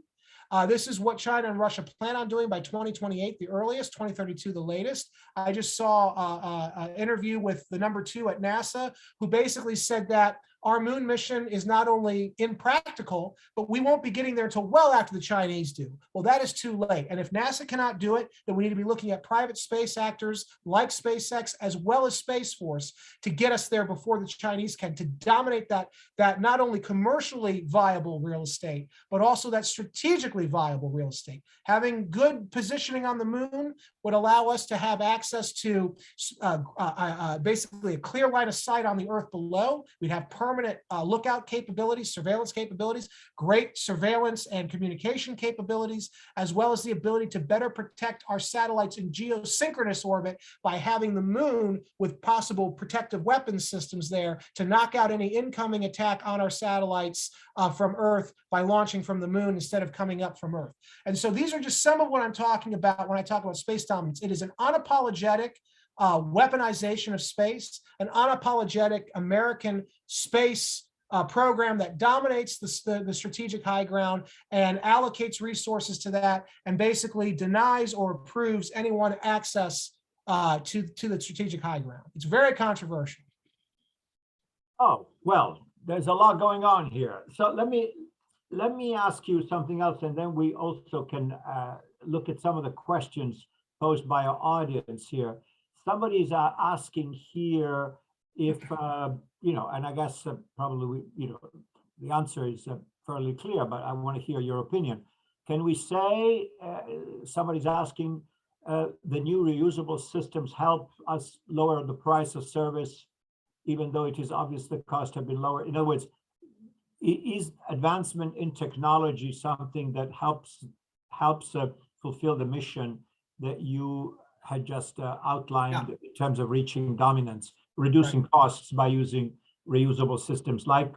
This is what China and Russia plan on doing by 2028, the earliest, 2032, the latest. I just saw an interview with the #2 at NASA, who basically said that our moon mission is not only impractical, but we won't be getting there until well after the Chinese do. Well, that is too late. And if NASA cannot do it, then we need to be looking at private space actors like SpaceX, as well as Space Force, to get us there before the Chinese can, to dominate that not only commercially viable real estate, but also that strategically viable real estate. Having good positioning on the moon would allow us to have access to basically a clear line of sight on the Earth below. We'd have permanent lookout capabilities, surveillance capabilities, great surveillance and communication capabilities, as well as the ability to better protect our satellites in geosynchronous orbit by having the moon with possible protective weapons systems there to knock out any incoming attack on our satellites from Earth by launching from the moon instead of coming up from Earth. And so these are just some of what I'm talking about when I talk about space dominance. It is an unapologetic weaponization of space, an unapologetic American space program that dominates the strategic high ground and allocates resources to that and basically denies or approves anyone access to the strategic high ground. It's very controversial. Oh, well, there's a lot going on here. So let me ask you something else, and then we also can look at some of the questions posed by our audience here. somebody is asking here if, and I guess probably, the answer is fairly clear, but I want to hear your opinion. Can we say, somebody's asking, the new reusable systems help us lower the price of service, even though it is obvious the cost have been lower? In other words, is advancement in technology something that helps fulfill the mission that you had just outlined in terms of reaching dominance, reducing costs by using reusable systems like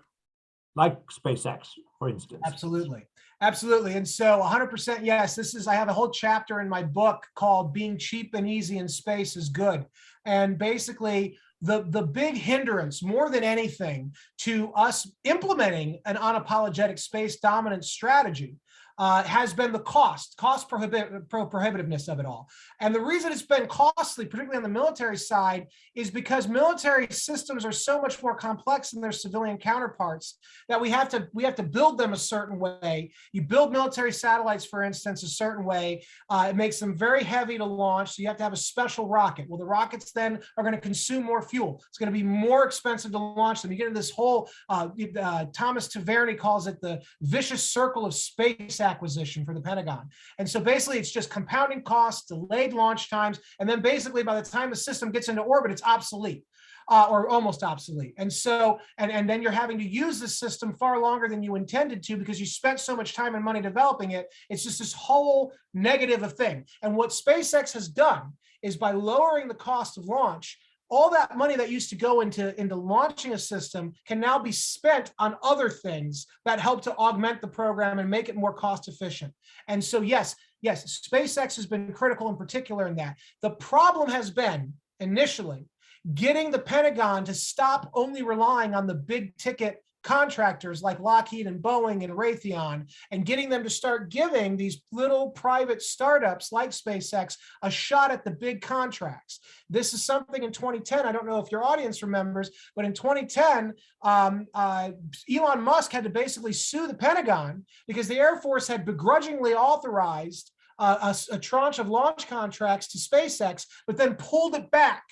SpaceX, for instance? Absolutely. And so 100% yes, I have a whole chapter in my book called Being Cheap and Easy in Space is Good. And basically the big hindrance, more than anything, to us implementing an unapologetic space dominance strategy has been the cost prohibitiveness of it all. And the reason it's been costly, particularly on the military side, is because military systems are so much more complex than their civilian counterparts that we have to build them a certain way. You build military satellites, for instance, a certain way. It makes them very heavy to launch, so you have to have a special rocket. Well, the rockets then are going to consume more fuel. It's going to be more expensive to launch them. You get into this whole, Thomas Taverny calls it the vicious circle of space acquisition for the Pentagon. And so basically it's just compounding costs, delayed launch times, and then basically by the time the system gets into orbit, it's obsolete. Or almost obsolete. And so, and then you're having to use the system far longer than you intended to because you spent so much time and money developing it. It's just this whole negative of thing. And what SpaceX has done is by lowering the cost of launch, all that money that used to go into launching a system can now be spent on other things that help to augment the program and make it more cost efficient. And so, yes, SpaceX has been critical in particular in that. The problem has been initially getting the Pentagon to stop only relying on the big ticket contractors like Lockheed and Boeing and Raytheon, and getting them to start giving these little private startups like SpaceX a shot at the big contracts. This is something in 2010, I don't know if your audience remembers, but in 2010, Elon Musk had to basically sue the Pentagon because the Air Force had begrudgingly authorized a tranche of launch contracts to SpaceX, but then pulled it back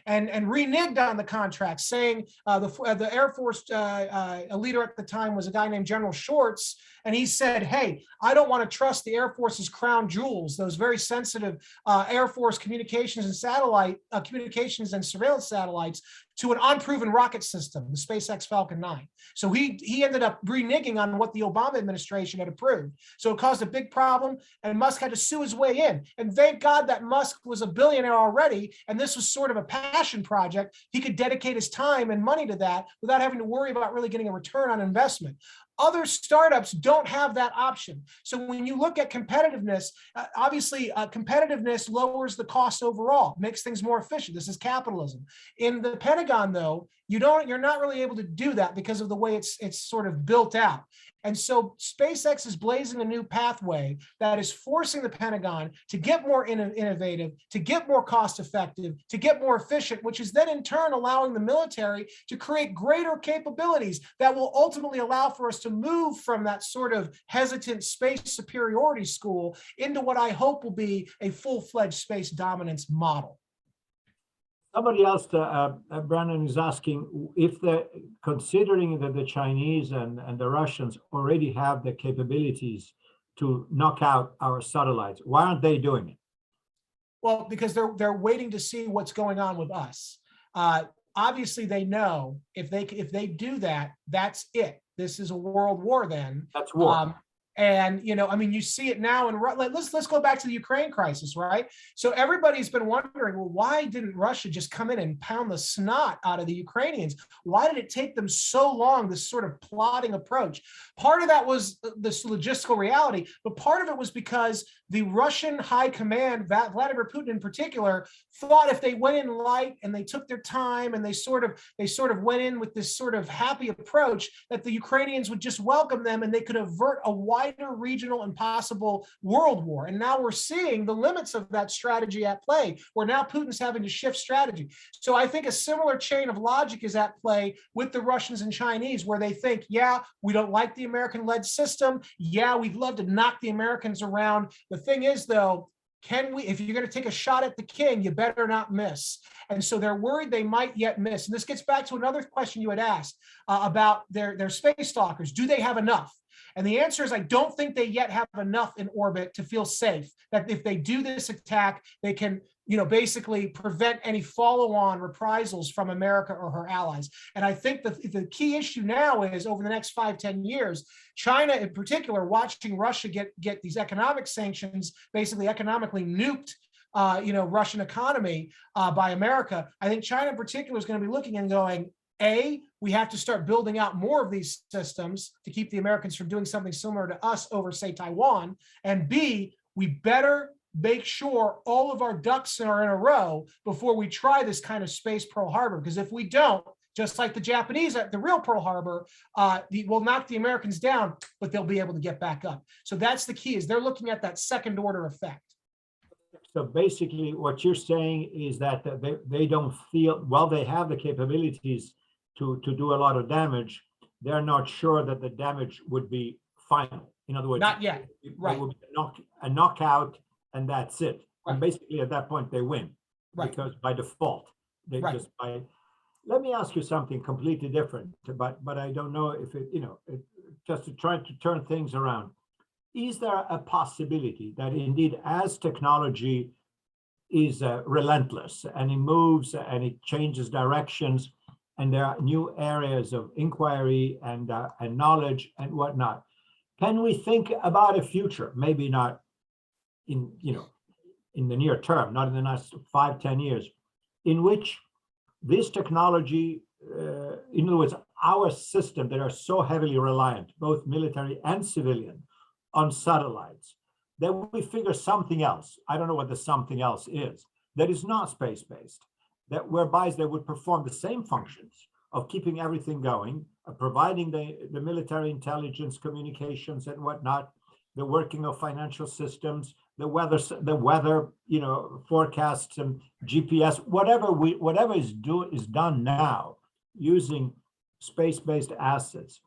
and reneged on the contract, saying the Air Force, a leader at the time was a guy named General Shorts, and he said, hey, I don't want to trust the Air Force's crown jewels, those very sensitive Air Force communications and satellite communications and surveillance satellites, to an unproven rocket system, the SpaceX Falcon 9. So he ended up reneging on what the Obama administration had approved. So it caused a big problem, and Musk had to sue his way in. And thank God that Musk was a billionaire already, and this was sort of a passion project. He could dedicate his time and money to that without having to worry about really getting a return on investment. Other startups don't have that option. So when you look at competitiveness, obviously competitiveness lowers the cost overall, makes things more efficient. This is capitalism. In the Pentagon, though, you're not really able to do that because of the way it's sort of built out. And so SpaceX is blazing a new pathway that is forcing the Pentagon to get more innovative, to get more cost effective, to get more efficient, which is then in turn allowing the military to create greater capabilities that will ultimately allow for us to move from that sort of hesitant space superiority school into what I hope will be a full-fledged space dominance model. Somebody else, Brandon, is asking if considering that the Chinese and the Russians already have the capabilities to knock out our satellites, why aren't they doing it? Well, because they're waiting to see what's going on with us. Obviously, they know if they do that, that's it. This is a world war. Then that's war. And, I mean, you see it now. And let's go back to the Ukraine crisis, right? So everybody's been wondering, well, why didn't Russia just come in and pound the snot out of the Ukrainians? Why did it take them so long, this sort of plotting approach? Part of that was this logistical reality, but part of it was because the Russian high command, Vladimir Putin in particular, thought if they went in light and they took their time and they sort of went in with this sort of happy approach, that the Ukrainians would just welcome them and they could avert a wider regional and possible world war. And now we're seeing the limits of that strategy at play, where now Putin's having to shift strategy. So I think a similar chain of logic is at play with the Russians and Chinese, where they think, yeah, we don't like the American-led system. Yeah, we'd love to knock the Americans around. The thing is, though, can we, if you're going to take a shot at the king, you better not miss. And so they're worried they might yet miss. And this gets back to another question you had asked about their space stalkers. Do they have enough? And the answer is, I don't think they yet have enough in orbit to feel safe that if they do this attack, they can, basically prevent any follow-on reprisals from America or her allies. And I think the key issue now is, over the next 5-10 years, China in particular, watching Russia get these economic sanctions, basically economically nuked Russian economy by America. I think China in particular is going to be looking and going, A, we have to start building out more of these systems to keep the Americans from doing something similar to us over, say, Taiwan. And B, we better make sure all of our ducks are in a row before we try this kind of space Pearl Harbor. Because if we don't, just like the Japanese at the real Pearl Harbor, we'll knock the Americans down, but they'll be able to get back up. So that's the key, is they're looking at that second order effect. So basically what you're saying is that they don't feel, well, they have the capabilities to do a lot of damage. They're not sure that the damage would be final. In other words, not yet. Right. It would be a knockout, and that's it. Right. And basically at that point they win, right, because by default, they right, just by. Let me ask you something completely different, but I don't know if it, just to try to turn things around. Is there a possibility that indeed, as technology is relentless and it moves and it changes directions, and there are new areas of inquiry and knowledge and whatnot, can we think about a future, maybe not in the near term, not in the next 5-10 years, in which this technology, in other words, our system that are so heavily reliant, both military and civilian, on satellites, that we figure something else, I don't know what the something else is, that is not space-based, that whereby they would perform the same functions of keeping everything going, providing the military intelligence, communications and whatnot, the working of financial systems, the weather, forecasts and GPS, whatever is done now using space-based assets.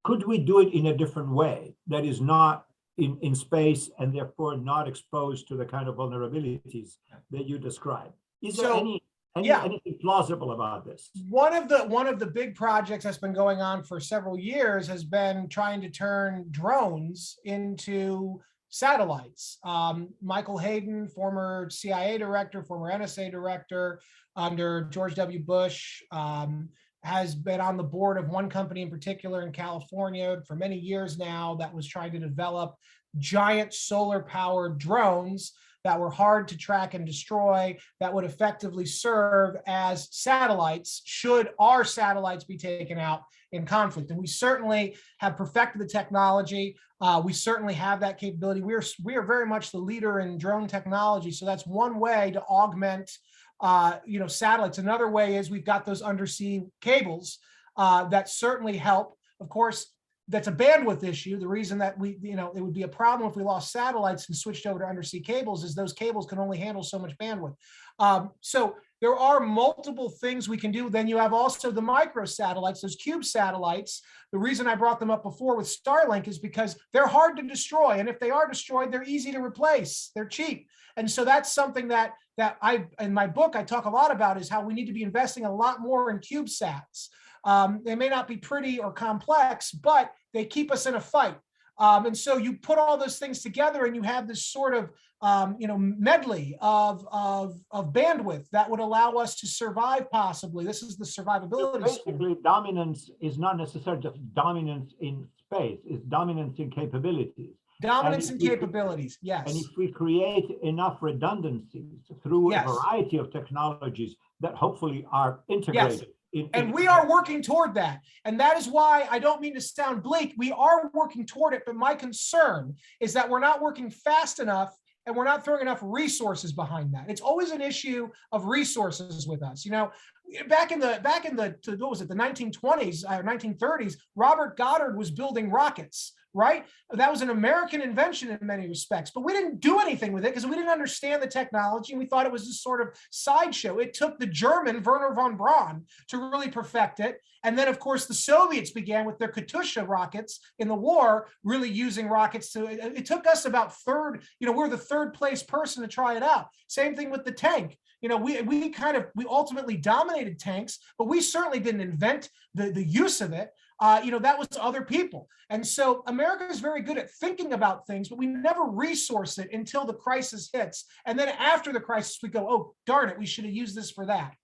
Could we do it in a different way that is not in space and therefore not exposed to the kind of vulnerabilities that you describe? Is there anything plausible about this? One of the big projects that's been going on for several years has been trying to turn drones into satellites. Michael Hayden, former CIA director, former NSA director under George W. Bush, has been on the board of one company in particular in California for many years now that was trying to develop giant solar-powered drones that were hard to track and destroy, that would effectively serve as satellites should our satellites be taken out in conflict. And we certainly have perfected the technology. We certainly have that capability. We are very much the leader in drone technology. So that's one way to augment satellites. Another way is we've got those undersea cables that certainly help. Of course, that's a bandwidth issue. The reason that it would be a problem if we lost satellites and switched over to undersea cables is those cables can only handle so much bandwidth. So there are multiple things we can do. Then you have also the micro satellites, those cube satellites. The reason I brought them up before with Starlink is because they're hard to destroy. And if they are destroyed, they're easy to replace. They're cheap. And so that's something that in my book, I talk a lot about, is how we need to be investing a lot more in CubeSats. They may not be pretty or complex, but they keep us in a fight. And so you put all those things together and you have this sort of medley of bandwidth that would allow us to survive possibly. This is the survivability. Basically, dominance is not necessarily just dominance in space, it's dominance in capabilities. Dominance and capabilities, yes. And if we create enough redundancies through yes. a variety of technologies that hopefully are integrated. Yes. And we are working toward that. And that is why I don't mean to sound bleak. We are working toward it. But my concern is that we're not working fast enough and we're not throwing enough resources behind that. It's always an issue of resources with us. back in the what was it, the 1920s or 1930s, Robert Goddard was building rockets, right? That was an American invention in many respects, but we didn't do anything with it because we didn't understand the technology, and we thought it was this sort of sideshow. It took the German Werner von Braun to really perfect it. And then, of course, the Soviets began with their Katyusha rockets in the war, really using rockets to, it took us about we're the third place person to try it out. Same thing with the tank. We ultimately dominated tanks, but we certainly didn't invent the use of it. That was other people. And so America is very good at thinking about things, but we never resource it until the crisis hits. And then after the crisis, we go, oh, darn it, we should have used this for that.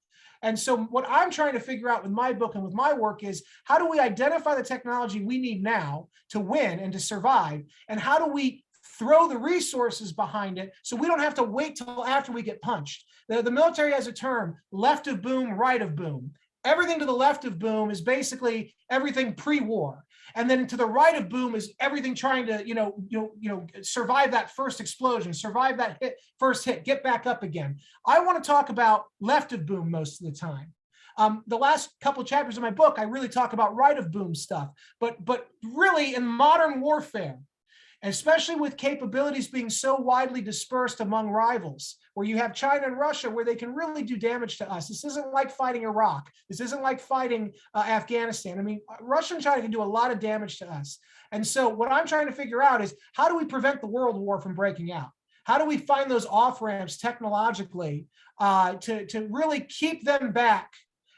And so what I'm trying to figure out with my book and with my work is, how do we identify the technology we need now to win and to survive? And how do we throw the resources behind it so we don't have to wait till after we get punched? The military has a term, left of boom, right of boom. Everything to the left of boom is basically everything pre-war. And then to the right of boom is everything trying to, survive that first explosion, survive that first hit, get back up again. I want to talk about left of boom most of the time. The last couple of chapters of my book, I really talk about right of boom stuff, but really in modern warfare, especially with capabilities being so widely dispersed among rivals, where you have China and Russia, where they can really do damage to us. This isn't like fighting Iraq. This isn't like fighting Afghanistan. I mean, Russia and China can do a lot of damage to us. And so what I'm trying to figure out is, how do we prevent the world war from breaking out? How do we find those off-ramps technologically to really keep them back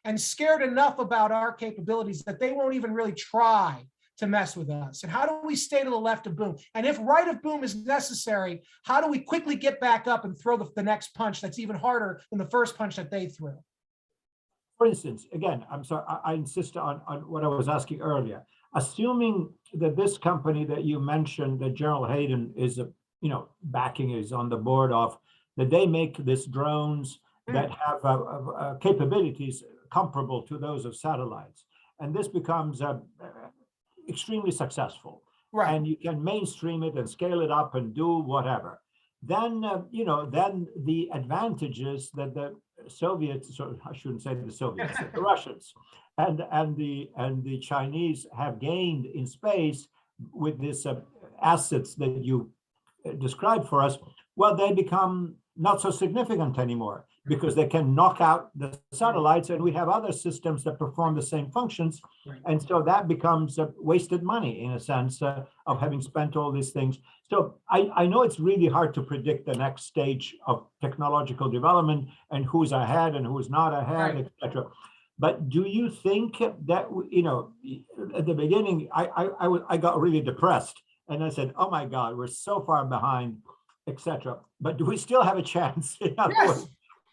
and scared enough about our capabilities that they won't even really try to mess with us? And how do we stay to the left of boom? And if right of boom is necessary, how do we quickly get back up and throw the next punch that's even harder than the first punch that they threw? For instance, again, I'm sorry, I insist on what I was asking earlier. Assuming that this company that you mentioned, that General Hayden is, backing, is on the board of, that they make these drones that have capabilities comparable to those of satellites. And this becomes extremely successful, right? And you can mainstream it and scale it up and do whatever. Then then the advantages that the Soviets, so I shouldn't say the Soviets, the Russians and the Chinese have gained in space with these assets that you described for us, well, they become not so significant anymore, because they can knock out the satellites, and we have other systems that perform the same functions. Right. And so that becomes wasted money, in a sense, of having spent all these things. So I know it's really hard to predict the next stage of technological development and who's ahead and who's not ahead, right, etc. But do you think that, at the beginning, I got really depressed, and I said, oh my God, we're so far behind, etc. But do we still have a chance? Yes.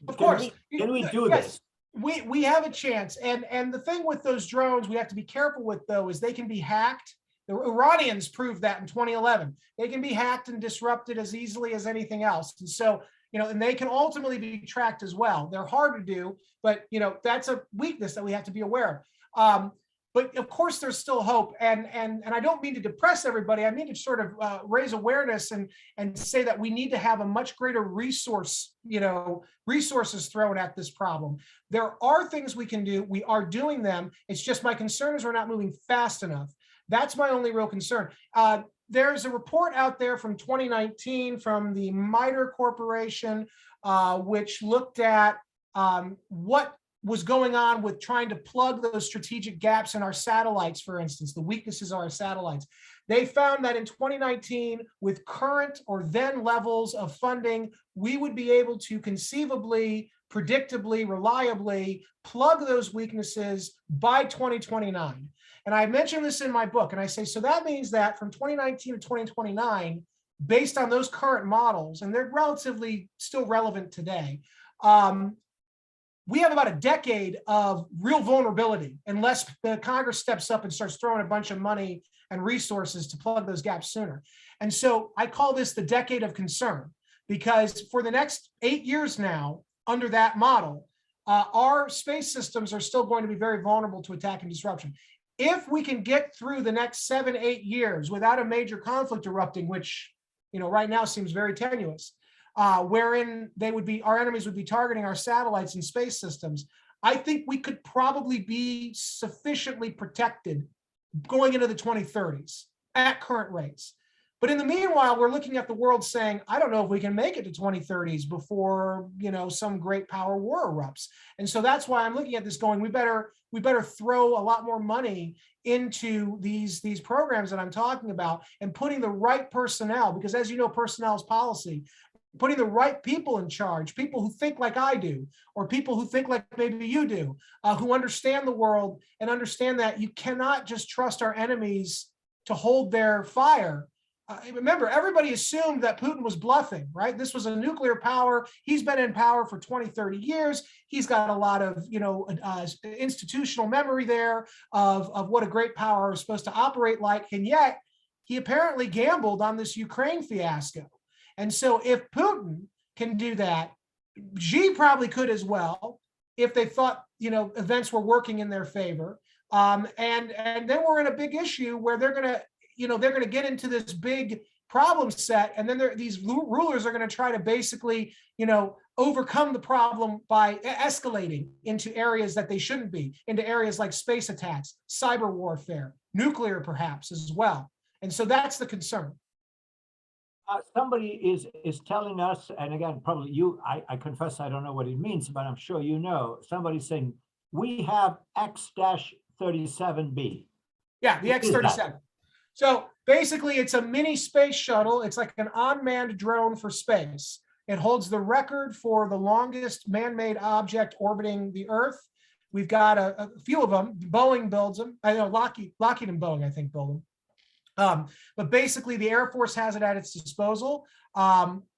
Of course. Can we do this? We have a chance. And the thing with those drones we have to be careful with, though, is they can be hacked. The Iranians proved that in 2011. They can be hacked and disrupted as easily as anything else. And so, and they can ultimately be tracked as well. They're hard to do, but, that's a weakness that we have to be aware of. But of course, there's still hope, and I don't mean to depress everybody. I mean to sort of raise awareness and say that we need to have a much greater resources thrown at this problem. There are things we can do. We are doing them. It's just my concern is we're not moving fast enough. That's my only real concern. There's a report out there from 2019 from the MITRE Corporation, which looked at what was going on with trying to plug those strategic gaps in our satellites, for instance, the weaknesses of our satellites. They found that in 2019, with current or then levels of funding, we would be able to conceivably, predictably, reliably plug those weaknesses by 2029. And I mentioned this in my book, and I say, so that means that from 2019 to 2029, based on those current models, and they're relatively still relevant today, we have about a decade of real vulnerability unless the Congress steps up and starts throwing a bunch of money and resources to plug those gaps sooner. And so I call this the decade of concern, because for the next 8 years now, under that model, our space systems are still going to be very vulnerable to attack and disruption. If we can get through the next 7-8 years without a major conflict erupting, which right now seems very tenuous, wherein our enemies would be targeting our satellites and space systems, I think we could probably be sufficiently protected going into the 2030s at current rates. But in the meanwhile, we're looking at the world saying, I don't know if we can make it to 2030s before, some great power war erupts. And so that's why I'm looking at this going, we better throw a lot more money into these programs that I'm talking about and putting the right personnel, because as you know, personnel is policy, putting the right people in charge, people who think like I do, or people who think like maybe you do, who understand the world and understand that you cannot just trust our enemies to hold their fire. Remember, everybody assumed that Putin was bluffing, right? This was a nuclear power. He's been in power for 20, 30 years. He's got a lot of, institutional memory there of what a great power is supposed to operate like. And yet he apparently gambled on this Ukraine fiasco. And so if Putin can do that, Xi probably could as well, if they thought, events were working in their favor. And then we're in a big issue where they're going to get into this big problem set, and then these rulers are going to try to basically, overcome the problem by escalating into areas that they shouldn't be, into areas like space attacks, cyber warfare, nuclear perhaps as well. And so that's the concern. Somebody is telling us, and again, probably you, I confess I don't know what it means, but I'm sure you know, somebody's saying, we have X-37B. Yeah, the X-37. So basically, it's a mini space shuttle. It's like an unmanned drone for space. It holds the record for the longest man-made object orbiting the Earth. We've got a few of them. Boeing builds them. I know Lockheed and Boeing, I think, build them. But basically, the Air Force has it at its disposal.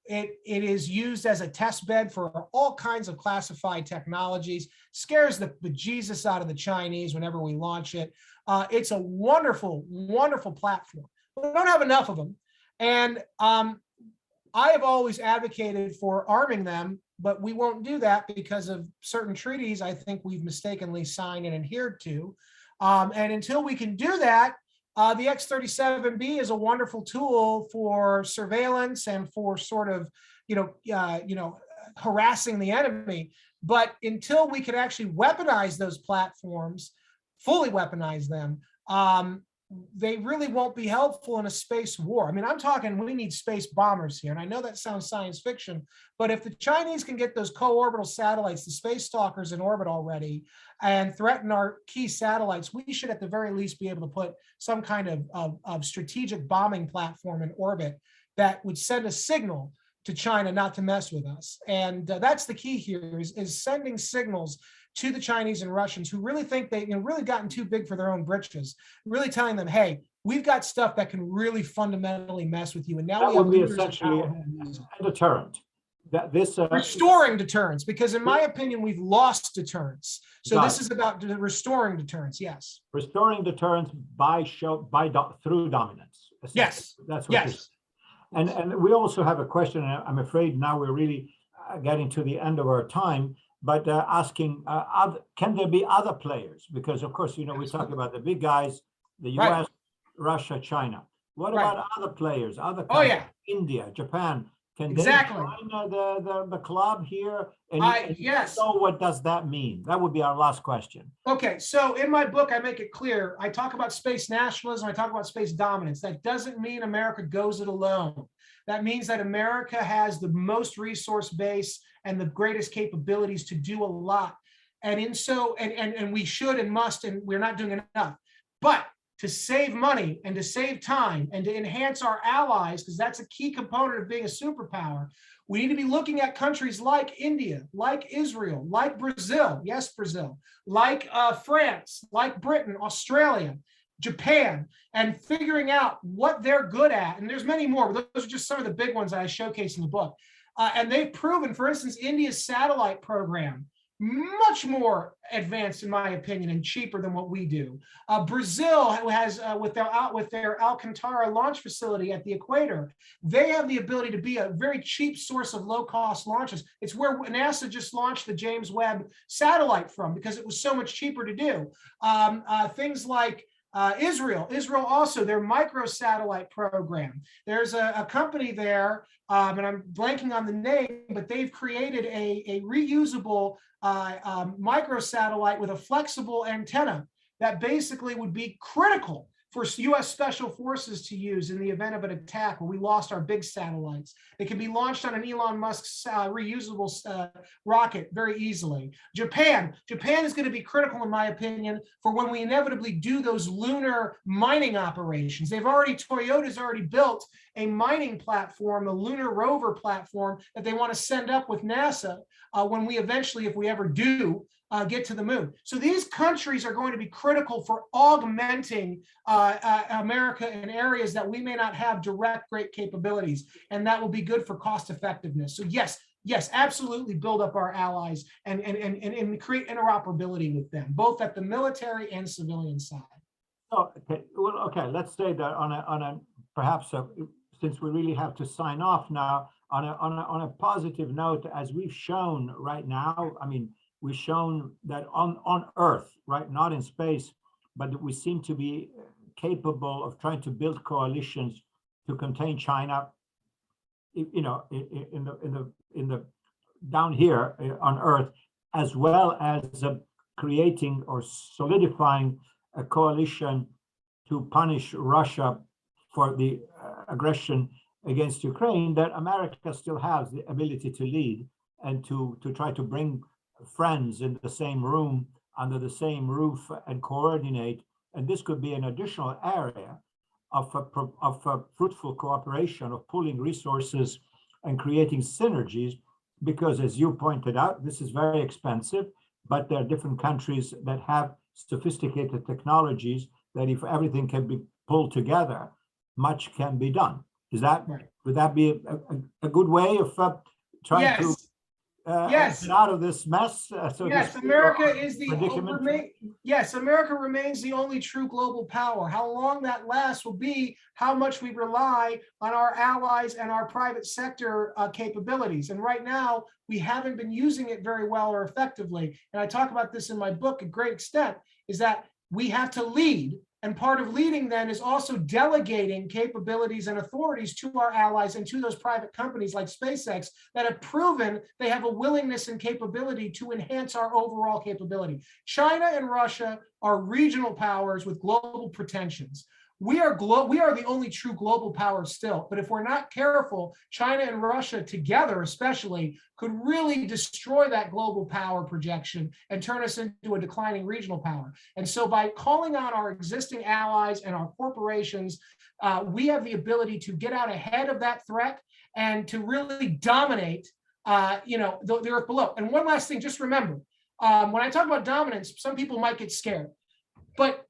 It is used as a test bed for all kinds of classified technologies. Scares the bejesus out of the Chinese whenever we launch it. It's a wonderful, wonderful platform. We don't have enough of them. And I have always advocated for arming them, but we won't do that because of certain treaties I think we've mistakenly signed and adhered to. And until we can do that, the X-37B is a wonderful tool for surveillance and for sort of, harassing the enemy. But until we can actually weaponize those platforms, fully weaponize them, they really won't be helpful in a space war. I mean, I'm talking, we need space bombers here. And I know that sounds science fiction, but if the Chinese can get those co-orbital satellites, the space stalkers in orbit already, and threaten our key satellites, we should at the very least be able to put some kind of strategic bombing platform in orbit that would send a signal to China not to mess with us. And that's the key here is sending signals to the Chinese and Russians who really think they really gotten too big for their own britches, really telling them, hey, we've got stuff that can really fundamentally mess with you. And now that we have would be essentially a deterrent. Restoring deterrence, because in my opinion, we've lost deterrence. So this is about restoring deterrence. Yes. Restoring deterrence through dominance. Yes. That's what. Yes. And we also have a question. And I'm afraid now we're really getting to the end of our time. But asking, can there be other players? Because of course, we talk about the big guys, the U.S., right, Russia, China. What about other players? Other countries, India, Japan? Can they join the club here? And yes. So what does that mean? That would be our last question. Okay, so in my book, I make it clear. I talk about space nationalism. I talk about space dominance. That doesn't mean America goes it alone. That means that America has the most resource base and the greatest capabilities to do a lot. And we should and must, and we're not doing enough. But to save money and to save time and to enhance our allies, because that's a key component of being a superpower, we need to be looking at countries like India, like Israel, like Brazil, yes, Brazil, like France, like Britain, Australia, Japan, and figuring out what they're good at. And there's many more, but those are just some of the big ones that I showcase in the book. And they've proven, for instance, India's satellite program, much more advanced, in my opinion, and cheaper than what we do. Brazil has, with their Alcantara launch facility at the equator, they have the ability to be a very cheap source of low-cost launches. It's where NASA just launched the James Webb satellite from, because it was so much cheaper to do. Things like Israel also, their microsatellite program. There's a company there, and I'm blanking on the name, but they've created a reusable microsatellite with a flexible antenna that basically would be critical for U.S. Special Forces to use in the event of an attack where we lost our big satellites. They can be launched on an Elon Musk's reusable rocket very easily. Japan is going to be critical, in my opinion, for when we inevitably do those lunar mining operations. Toyota's already built a mining platform, the lunar rover platform that they want to send up with NASA when we eventually, if we ever do, get to the moon. So these countries are going to be critical for augmenting America in areas that we may not have direct great capabilities, and that will be good for cost effectiveness. So yes, absolutely build up our allies and create interoperability with them, both at the military and civilian side. Oh, okay. Well, okay. Let's say that on a perhaps since we really have to sign off now, on a positive note, as we've shown right now. I mean, we've shown that on Earth, right, not in space, but we seem to be capable of trying to build coalitions to contain China, in the down here on Earth, as well as creating or solidifying a coalition to punish Russia for the aggression against Ukraine. That America still has the ability to lead and to try to bring friends in the same room, under the same roof, and coordinate. And this could be an additional area of fruitful cooperation, of pooling resources and creating synergies, because as you pointed out, this is very expensive, but there are different countries that have sophisticated technologies that if everything can be pulled together, much can be done. Is that right? Would that be a good way of trying to get out of this mess? America remains the only true global power. How long that lasts will be how much we rely on our allies and our private sector capabilities. And right now, we haven't been using it very well or effectively. And I talk about this in my book at great extent, is that we have to lead. And part of leading then is also delegating capabilities and authorities to our allies and to those private companies like SpaceX that have proven they have a willingness and capability to enhance our overall capability. China and Russia are regional powers with global pretensions. We are the only true global power still, but if we're not careful, China and Russia together especially could really destroy that global power projection and turn us into a declining regional power. And so by calling on our existing allies and our corporations, we have the ability to get out ahead of that threat and to really dominate the earth below. And one last thing, just remember, when I talk about dominance, some people might get scared, but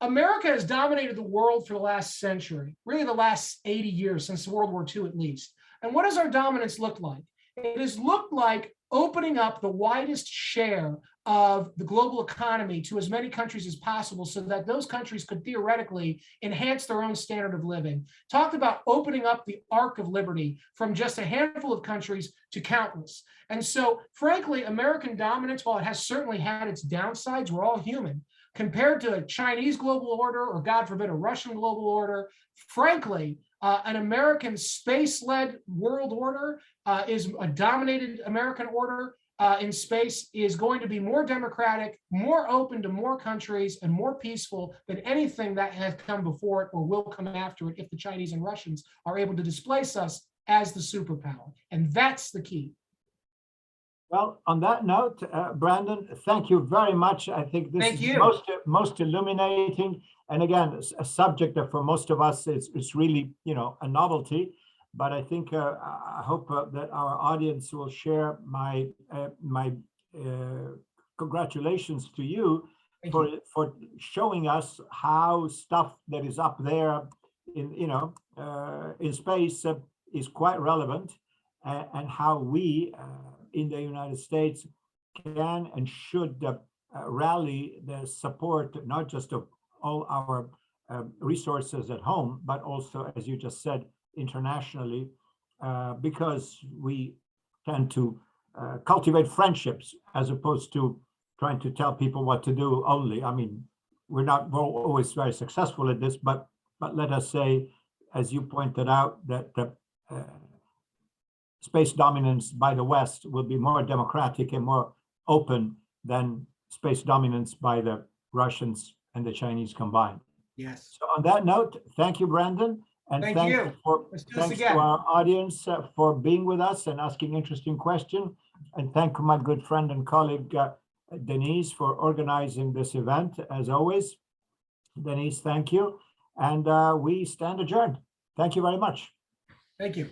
America has dominated the world for the last century, really the last 80 years, since World War II at least. And what does our dominance look like? It has looked like opening up the widest share of the global economy to as many countries as possible so that those countries could theoretically enhance their own standard of living. Talked about opening up the arc of liberty from just a handful of countries to countless. And so, frankly, American dominance, while it has certainly had its downsides, we're all human. Compared to a Chinese global order, or God forbid, a Russian global order, frankly, an American space-led world order is a dominated American order in space is going to be more democratic, more open to more countries, and more peaceful than anything that has come before it or will come after it if the Chinese and Russians are able to displace us as the superpower. And that's the key. Well, on that note, Brandon, thank you very much. I think this is most illuminating. And again, a subject that for most of us, it's really, a novelty. But I think I hope that our audience will share my congratulations to you for showing us how stuff that is up there in space is quite relevant, and how we in the United States can and should rally the support, not just of all our resources at home, but also, as you just said, internationally, because we tend to cultivate friendships as opposed to trying to tell people what to do only. I mean, we're not always very successful at this, but let us say, as you pointed out, that the space dominance by the West will be more democratic and more open than space dominance by the Russians and the Chinese combined. Yes. So on that note, thank you, Brandon. And Thank thanks you. Let's do this thanks to again. our audience for being with us and asking interesting questions. And thank my good friend and colleague, Denise, for organizing this event, as always. Denise, thank you. And we stand adjourned. Thank you very much. Thank you.